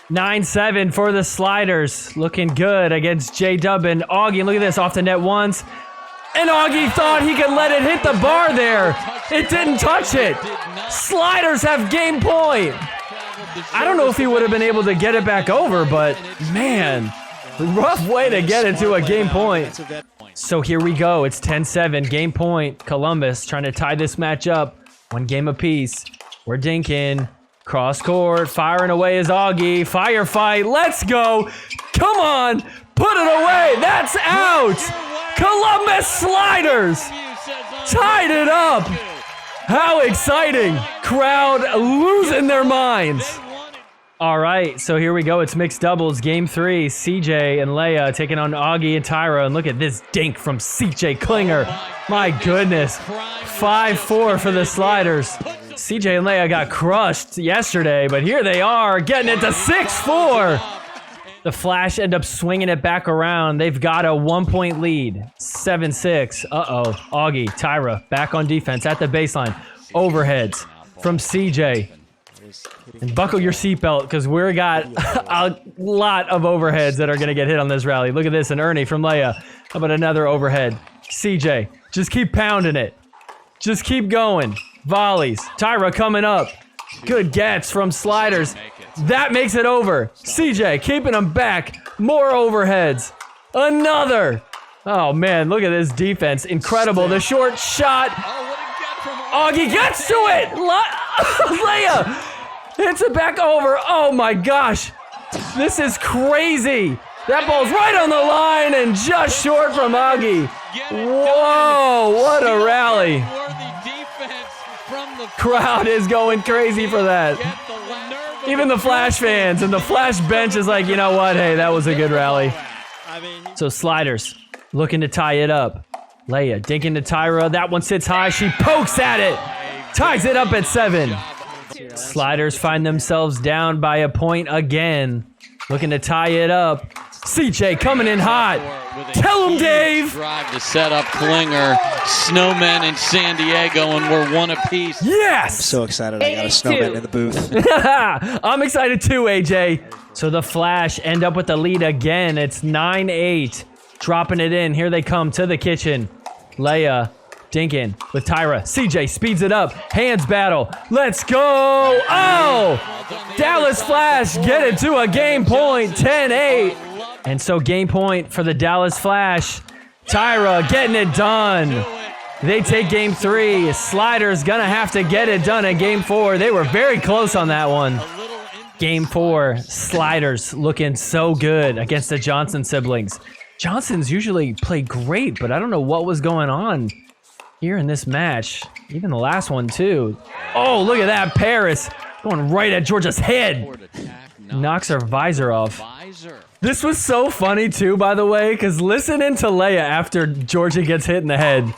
9-7 for the Sliders. Looking good against J-Dub and Augie. Look at this, off the net once. And Augie thought he could let it hit the bar there. It didn't touch it. Sliders have game point. I don't know if he would have been able to get it back over, but man, rough way to get it to a game point. So here we go. It's 10-7, game point. Columbus trying to tie this match up. 1 game apiece. We're dinking. Cross court, firing away is Augie. Firefight, let's go. Come on, put it away. That's out. Columbus Sliders tied it up. How exciting. Crowd losing their minds. All right, so here we go. It's mixed doubles, game 3. CJ and Leia taking on Augie and Tyra. And look at this dink from CJ Klinger. My goodness. 5-4 for the Sliders. CJ and Leia got crushed yesterday, but here they are getting it to 6-4. The Flash end up swinging it back around. They've got a 1-point lead. 7-6. Uh-oh. Augie, Tyra, back on defense at the baseline. Overheads from CJ. And buckle your seatbelt because we got a lot of overheads that are going to get hit on this rally. Look at this, and Ernie from Leia. How about another overhead? CJ, just keep pounding it. Just keep going. Volleys. Tyra coming up. Good gets from Sliders. That makes it over. CJ keeping them back. More overheads. Another. Oh, man, look at this defense. Incredible. The short shot. Augie gets to it. Leia hits it back over. Oh, my gosh. This is crazy. That ball's right on the line and just short from Augie. Whoa, what a rally. Crowd is going crazy for that. Even the Flash fans and the Flash bench is like, you know what? Hey, that was a good rally. So Sliders looking to tie it up. Leia dinking to Tyra. That one sits high. She pokes at it. Ties it up at 7. Sliders find themselves down by a point again. Looking to tie it up. CJ coming in hot. Tell him, Dave. Drive to set up Klinger, Snowmen in San Diego, and we're 1 apiece. Yes. I'm so excited I got a snowman in the booth. I'm excited too, AJ. So the Flash end up with the lead again. It's 9-8. Dropping it in. Here they come to the kitchen. Leia dinking with Tyra. CJ speeds it up. Hands battle. Let's go. Oh! Dallas Flash get it to a game point. 10-8. And so game point for the Dallas Flash. Tyra getting it done. They take game 3. Sliders gonna have to get it done in game 4. They were very close on that one. Game 4, Sliders looking so good against the Johnson siblings. Johnsons usually play great, but I don't know what was going on here in this match. Even the last one too. Oh, look at that, Paris going right at Georgia's head. Knocks her visor off. This was so funny too, by the way, because listening to Leia after Georgia gets hit in the head.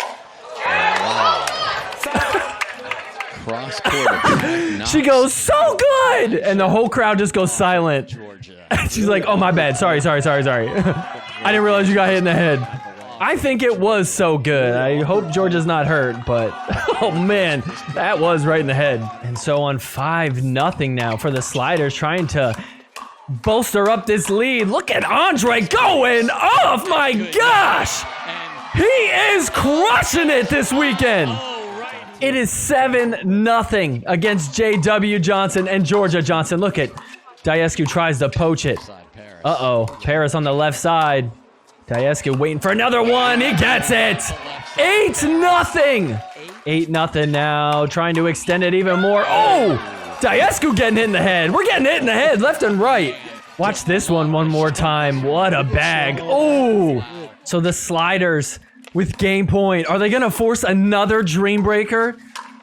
She goes, so good! And the whole crowd just goes silent. She's like, oh, my bad. Sorry. I didn't realize you got hit in the head. I think it was so good. I hope Georgia's not hurt, but oh man, that was right in the head. And so on 5-0 now for the Sliders, trying to bolster up this lead. Look at Andre going off, my gosh! He is crushing it this weekend. It is 7-0 against J.W. Johnson and Georgia Johnson. Look at Diescu tries to poach it. Uh-oh, Paris on the left side. Diescu waiting for another one. He gets it. 8-0. 8-0 now, trying to extend it even more. Oh, Diascu getting hit in the head. We're getting hit in the head left and right. Watch this one more time. What a bag. Oh, so the sliders with game point. Are they going to force another Dream Breaker?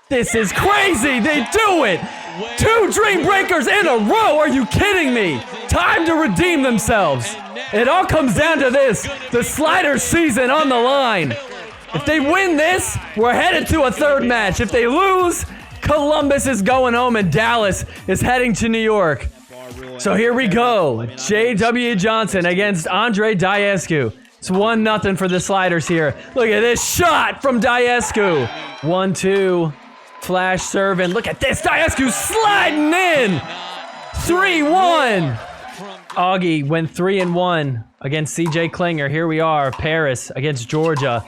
This is crazy. They do it. 2 Dream Breakers in a row. Are you kidding me? Time to redeem themselves. It all comes down to this. The sliders season on the line. If they win this, we're headed to a 3rd match. If they lose, Columbus is going home and Dallas is heading to New York. So here we go. J.W. Johnson against Andre Diascu. It's 1-0 for the sliders here. Look at this shot from Diascu. 1-2. Flash serve, and look at this. Diascu sliding in. 3-1. Augie went 3-1 against CJ Klinger. Here we are. Paris against Georgia.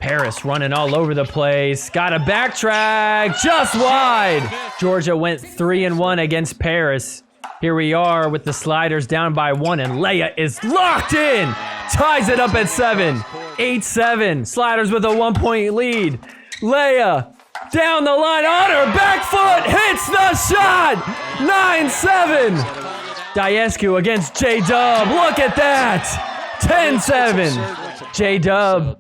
Paris running all over the place. Got a backtrack. Just wide. Georgia went 3-1 against Paris. Here we are with the sliders down by 1, and Leia is locked in. Ties it up at 7. 8-7. Sliders with a 1-point lead. Leia down the line on her back foot. Hits the shot. 9-7. Diascu against J-Dub. Look at that. 10-7. J-Dub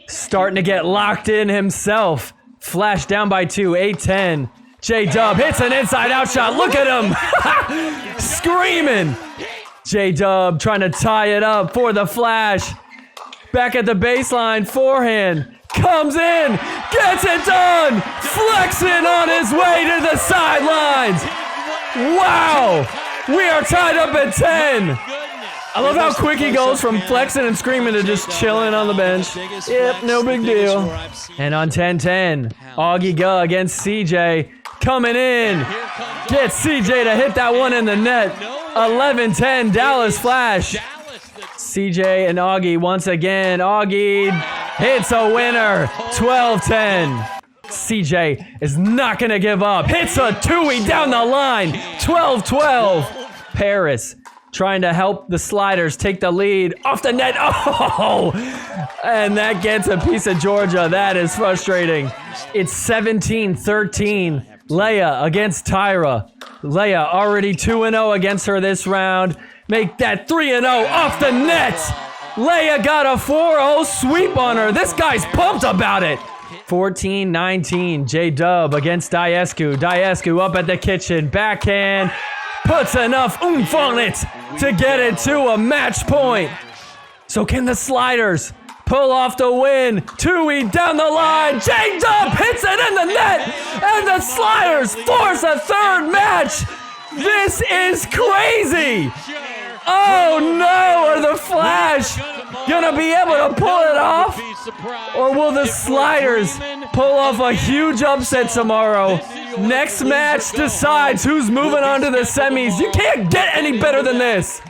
starting to get locked in himself. Flash down by 2. 8-10. J-Dub hits an inside-out shot. Look at him. Screaming. J-Dub trying to tie it up for the flash. Back at the baseline. Forehand. Comes in. Gets it done. Flexing on his way to the sidelines. Wow. We are tied up at 10. I love how quick he goes from flexing and screaming to just chilling on the bench. Yep, no big deal. And on 10-10, Augie Guh against CJ. Coming in. Gets CJ to hit that one in the net. 11-10, Dallas Flash. CJ and Augie once again. Augie hits a winner. 12-10. CJ is not going to give up. Hits a 2-way down the line. 12-12. Paris trying to help the sliders take the lead off the net. Oh, and that gets a piece of Georgia. That is frustrating. It's 17-13. Leia against Tyra. Leia already 2-0 against her this round. Make that 3-0 off the net. Leia got a 4-0 sweep on her. This guy's pumped about it. 14-19. J-Dub against Diascu. Diascu up at the kitchen. Backhand. Puts enough oomph on it to get it to a match point. So can the sliders pull off the win? 2-way down the line. J-Dub hits it in the net. And the sliders force a 3rd match. This is crazy. Oh no, are the Flash gonna be able to pull it off? Or will the sliders pull off a huge upset tomorrow? Next match decides who's moving on to the semis. You can't get any better than this.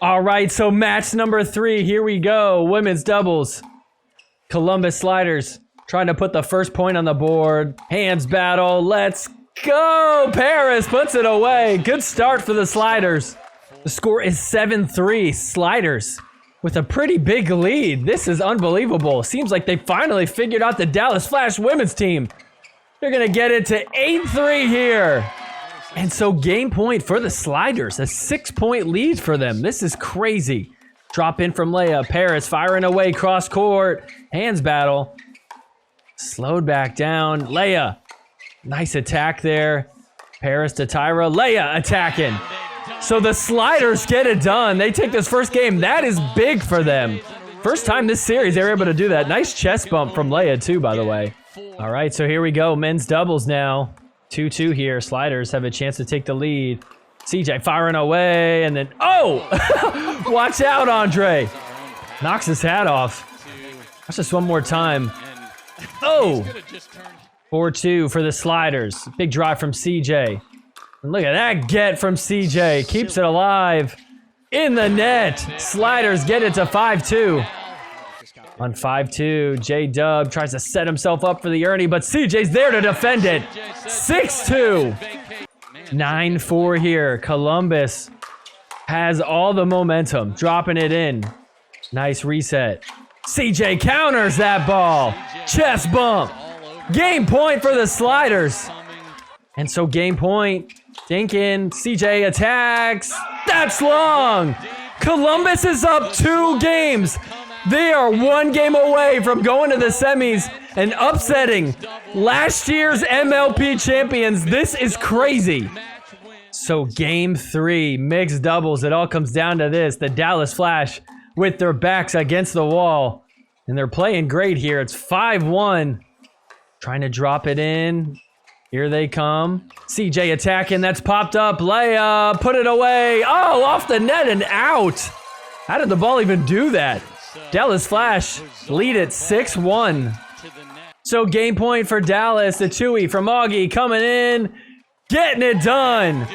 All right, so match number 3. Here we go. Women's doubles. Columbus sliders trying to put the first point on the board. Hands battle. Let's go. Paris puts it away. Good start for the sliders. The score is 7-3. Sliders with a pretty big lead. This is unbelievable. Seems like they finally figured out the Dallas Flash women's team. They're going to get it to 8-3 here. And so game point for the sliders. A 6-point lead for them. This is crazy. Drop in from Leia. Paris firing away cross court. Hands battle. Slowed back down. Leia. Nice attack there. Paris to Tyra. Leia attacking. So the sliders get it done. They take this first game. That is big for them. First time this series they were able to do that. Nice chest bump from Leia too, by the way. All right, so here we go. Men's doubles now. 2-2 here. Sliders have a chance to take the lead. CJ firing away, and then, oh! Watch out, Andre. Knocks his hat off. Watch this one more time. Oh! 4-2 for the sliders. Big drive from CJ. And look at that get from CJ. Keeps it alive. In the net. Sliders get it to 5-2. On 5-2, J-Dub tries to set himself up for the Ernie, but CJ's there to defend it. 6-2. 9-4 here. Columbus has all the momentum. Dropping it in. Nice reset. CJ counters that ball. Chest bump. Game point for the sliders. And so game point. Dinkin, CJ attacks. That's long. Columbus is up 2 games. They are 1 game away from going to the semis and upsetting last year's MLP champions. This is crazy. So game 3, mixed doubles. It all comes down to this. The Dallas Flash with their backs against the wall. And they're playing great here. It's 5-1. Trying to drop it in. Here they come. CJ attacking. That's popped up. Leia, put it away. Oh, off the net and out. How did the ball even do that? Dallas Flash lead it 6-1. So game point for Dallas. The Chewy from Augie coming in. Getting it done.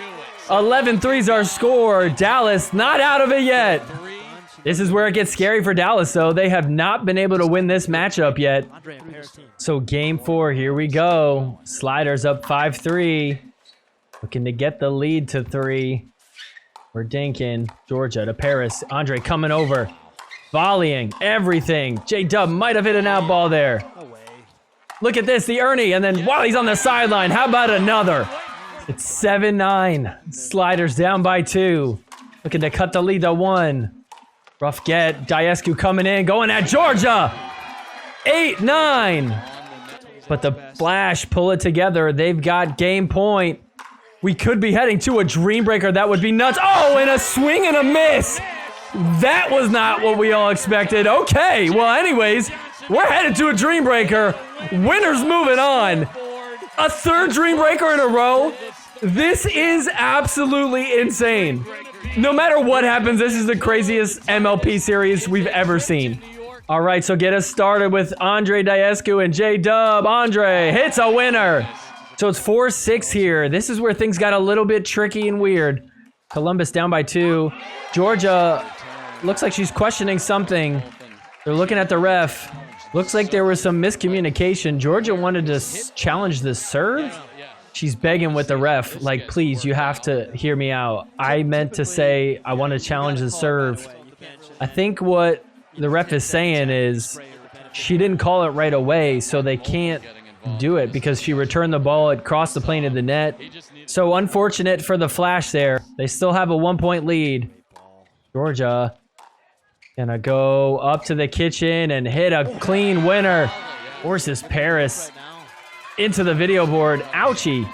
11-3's our score. Dallas not out of it yet. This is where it gets scary for Dallas, though. They have not been able to win this matchup yet. So game 4, here we go. Sliders up 5-3. Looking to get the lead to 3. We're dinking. Georgia to Paris. Andre coming over. Volleying. Everything. J-Dub might have hit an out ball there. Look at this, the Ernie. And then while he's on the sideline, how about another? It's 7-9. Sliders down by 2. Looking to cut the lead to 1. Rough get. Diescu coming in, going at Georgia. 8-9. But the Flash pull it together. They've got game point. We could be heading to a dream breaker. That would be nuts. Oh, and a swing and a miss. That was not what we all expected. Okay, well, anyways, we're headed to a dream breaker. Winners moving on. A 3rd dream breaker in a row. This is absolutely insane. No matter what happens, this is the craziest MLP series we've ever seen. All right, so get us started with Andre Diescu and J-Dub. Andre hits a winner. So it's 4-6 here. This is where things got a little bit tricky and weird. Columbus down by 2. Georgia looks like she's questioning something. They're looking at the ref. Looks like there was some miscommunication. Georgia wanted to challenge the serve. She's begging with the ref, like, please, you have to hear me out. I meant to say I want to challenge the serve. I think what the ref is saying is she didn't call it right away, so they can't do it because she returned the ball. It crossed the plane of the net. So unfortunate for the Flash there. They still have a 1-point lead. Georgia gonna go up to the kitchen and hit a clean winner. Forces Paris into the video board. Ouchie.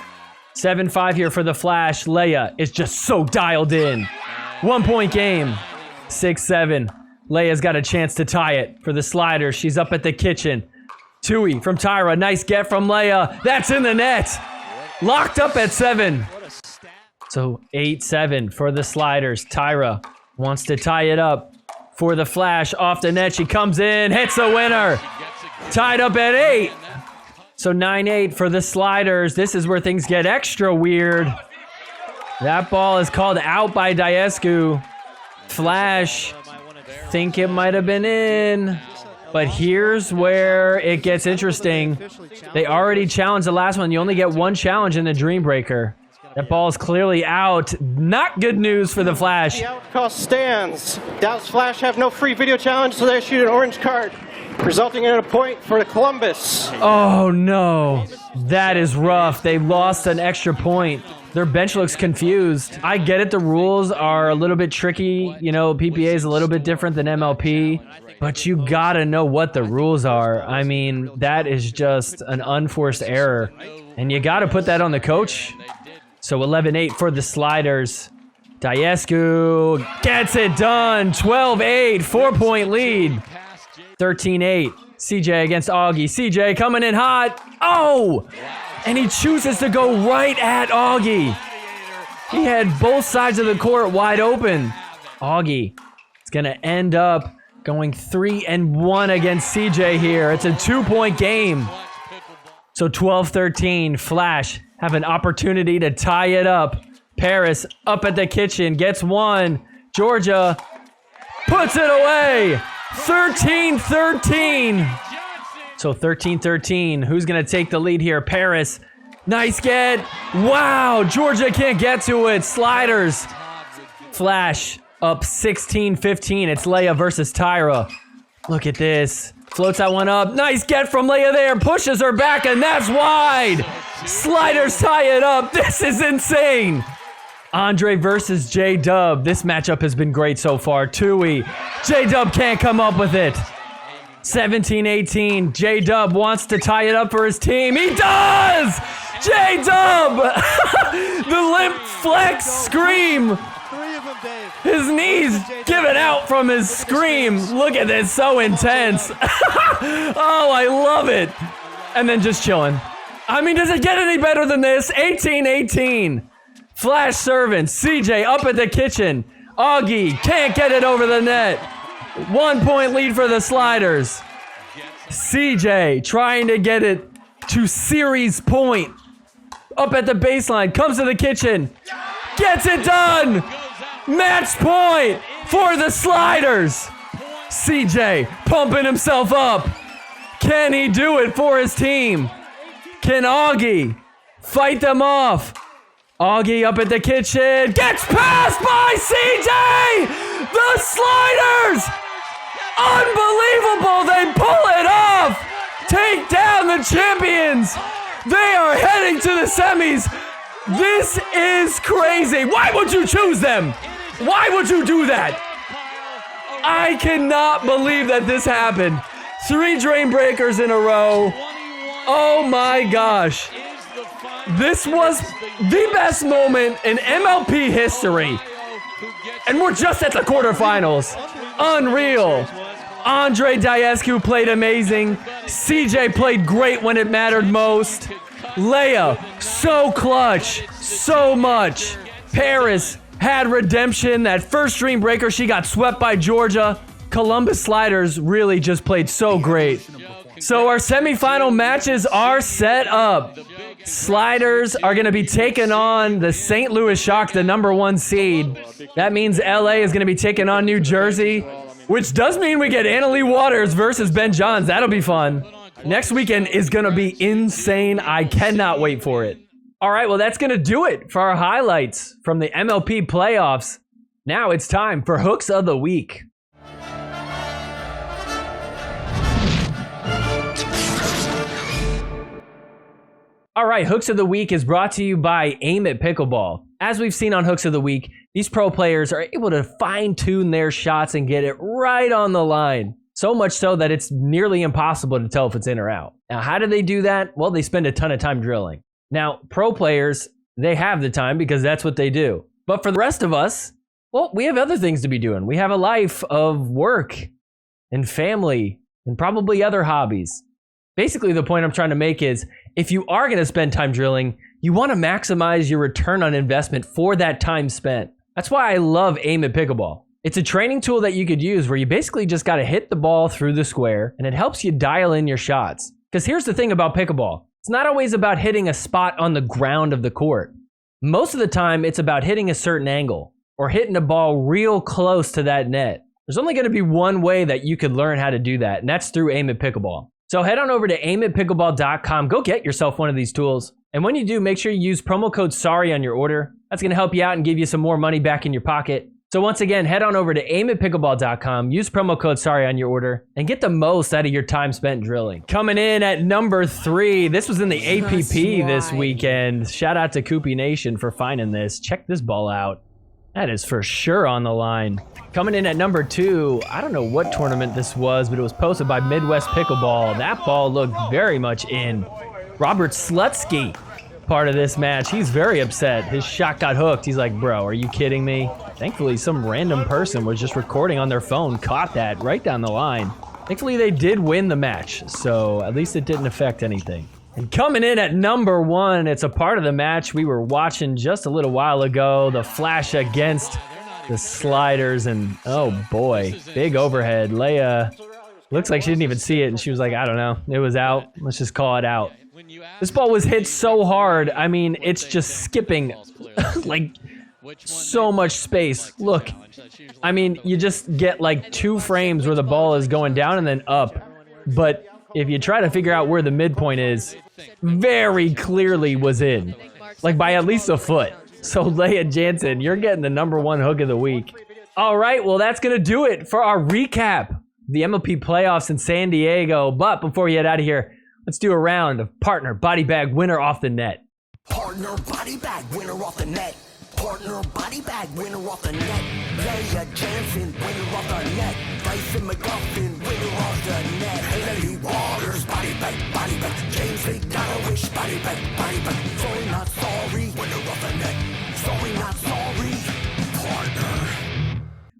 7-5 here for the Flash. Leia is just so dialed in. 1-point game. 6-7. Leia's got a chance to tie it for the Sliders. She's up at the kitchen. Tui from Tyra. Nice get from Leia. That's in the net. Locked up at 7. So 8-7 for the Sliders. Tyra wants to tie it up for the Flash. Off the net. She comes in. Hits the winner. Tied up at 8. So 9-8 for the Sliders. This is where things get extra weird. That ball is called out by Diescu. Flash think it might have been in. But here's where it gets interesting. They already challenged the last one. You only get 1 challenge in the Dream Breaker. That ball is clearly out. Not good news for the Flash. The outcall stands. Dallas Flash have no free video challenge, so they shoot an orange card, resulting in a point for Columbus. Oh, no. That is rough. They lost an extra point. Their bench looks confused. I get it. The rules are a little bit tricky. You know, PPA is a little bit different than MLP. But you gotta know what the rules are. I mean, that is just an unforced error. And you gotta put that on the coach. So 11-8 for the Sliders. Diescu gets it done. 12-8, 4-point lead. 13-8. CJ against Augie. CJ coming in hot. Oh! And he chooses to go right at Augie. He had both sides of the court wide open. Augie is going to end up going 3-1 against CJ here. It's a 2-point game. So 12-13. Flash have an opportunity to tie it up. Paris up at the kitchen. Gets 1. Georgia puts it away. 13-13. So 13-13. Who's going to take the lead here? Paris. Nice get. Wow. Georgia can't get to it. Sliders. Flash up 16-15. It's Leia versus Tyra. Look at this. Floats that one up. Nice get from Leia there. Pushes her back, and that's wide. Sliders tie it up. This is insane. Andre versus J-Dub. This matchup has been great so far. Tui. J-Dub can't come up with it. 17-18. J-Dub wants to tie it up for his team. He does! J-Dub! The limp flex scream. His knees giving out from his scream. Look at this, so intense. Oh, I love it. And then just chilling. I mean, does it get any better than this? 18-18. Flash servants. CJ up at the kitchen. Augie can't get it over the net. 1 point lead for the Sliders. CJ trying to get it to series point. Up at the baseline. Comes to the kitchen. Gets it done. Match point for the Sliders. CJ pumping himself up. Can he do it for his team? Can Augie fight them off? Augie up at the kitchen. Gets passed by CJ! The Sliders! Unbelievable! They pull it off! Take down the champions! They are heading to the semis! This is crazy! Why would you choose them? Why would you do that? I cannot believe that this happened. 3 drain breakers in a row. Oh my gosh. This was the best moment in MLP history. And we're just at the quarterfinals. Unreal. Andre Diescu played amazing. CJ played great when it mattered most. Leia, so clutch. So much. Paris had redemption. That first dream breaker, she got swept by Georgia. Columbus Sliders really just played so great. So our semifinal matches are set up. Sliders are going to be taking on the St. Louis Shock, the #1 seed. That means LA is going to be taking on New Jersey, which does mean we get Annalie Waters versus Ben Johns. That'll be fun. Next weekend is going to be insane. I cannot wait for it. All right, well, that's going to do it for our highlights from the MLP playoffs. Now it's time for Hooks of the Week. All right, Hooks of the Week is brought to you by Aim at Pickleball. As we've seen on Hooks of the Week, these pro players are able to fine-tune their shots and get it right on the line. So much so that it's nearly impossible to tell if it's in or out. Now, how do they do that? Well, they spend a ton of time drilling. Now, pro players, they have the time because that's what they do. But for the rest of us, well, we have other things to be doing. We have a life of work and family and probably other hobbies. Basically, the point I'm trying to make is if you are going to spend time drilling, you want to maximize your return on investment for that time spent. That's why I love Aim at Pickleball. It's a training tool that you could use where you basically just got to hit the ball through the square and it helps you dial in your shots. Because here's the thing about pickleball. It's not always about hitting a spot on the ground of the court. Most of the time, it's about hitting a certain angle or hitting a ball real close to that net. There's only going to be one way that you could learn how to do that, and that's through Aim at Pickleball. So head on over to aimatpickleball.com. Go get yourself one of these tools. And when you do, make sure you use promo code SORRY on your order. That's going to help you out and give you some more money back in your pocket. So once again, head on over to aimatpickleball.com, use promo code SORRY on your order, and get the most out of your time spent drilling. Coming in at number 3, this was in the APP this weekend. Shout out to Koopy Nation for finding this. Check this ball out. That is for sure on the line. Coming in at number 2, I don't know what tournament this was, but it was posted by Midwest Pickleball. That ball looked very much in. Robert Slutsky, part of this match. He's very upset. His shot got hooked. He's like, bro, are you kidding me? Thankfully, some random person was just recording on their phone, caught that right down the line. Thankfully, they did win the match, so at least it didn't affect anything. And coming in at number 1, it's a part of the match we were watching just a little while ago. The flash against the Sliders, and oh boy, big overhead. Leia looks like she didn't even see it, and she was like, I don't know, it was out. Let's just call it out. This ball was hit so hard. I mean, it's just skipping like so much space. Look, I mean, you just get like 2 frames where the ball is going down and then up. But if you try to figure out where the midpoint is, very clearly was in, like by at least a foot. So Leia Jansen, you're getting the number 1 hook of the week. All right, well, that's going to do it for our recap the MLP playoffs in San Diego. But before we head out of here, let's do a round of partner body bag winner off the net. Partner body bag winner off the net. Partner body bag winner off the net. Leia Jansen winner off the net. Dyson McGuffin winner off the net. Haley Waters body bag. James McDonald body bag. Sorry not sorry winner off the net. Sorry not sorry. Partner.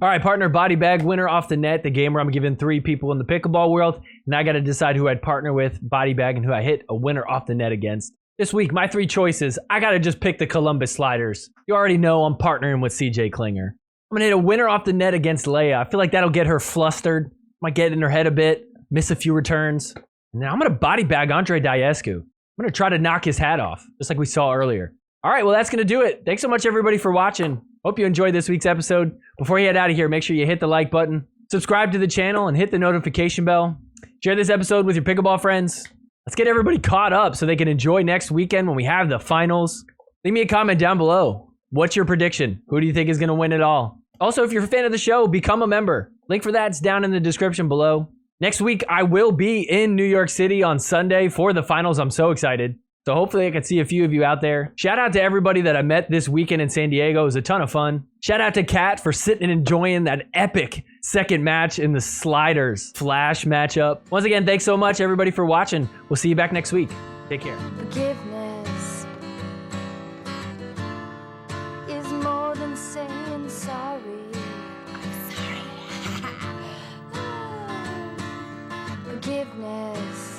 All right, partner body bag winner off the net, the game where I'm giving 3 people in the pickleball world, and I got to decide who I'd partner with, body bag, and who I hit a winner off the net against. This week, my 3 choices, I got to just pick the Columbus Sliders. You already know I'm partnering with CJ Klinger. I'm going to hit a winner off the net against Leia. I feel like that'll get her flustered, might get in her head a bit, miss a few returns. And then I'm going to body bag Andre Diescu. I'm going to try to knock his hat off, just like we saw earlier. All right, well, that's going to do it. Thanks so much, everybody, for watching. Hope you enjoyed this week's episode. Before you head out of here, make sure you hit the like button, subscribe to the channel, and hit the notification bell. Share this episode with your pickleball friends. Let's get everybody caught up so they can enjoy next weekend when we have the finals. Leave me a comment down below. What's your prediction? Who do you think is going to win it all? Also, if you're a fan of the show, become a member. Link for that's down in the description below. Next week, I will be in New York City on Sunday for the finals. I'm so excited. So hopefully I can see a few of you out there. Shout out to everybody that I met this weekend in San Diego. It was a ton of fun. Shout out to Kat for sitting and enjoying that epic second match in the Sliders Flash matchup. Once again, thanks so much, everybody, for watching. We'll see you back next week. Take care. Forgiveness is more than saying sorry. I'm sorry. Forgiveness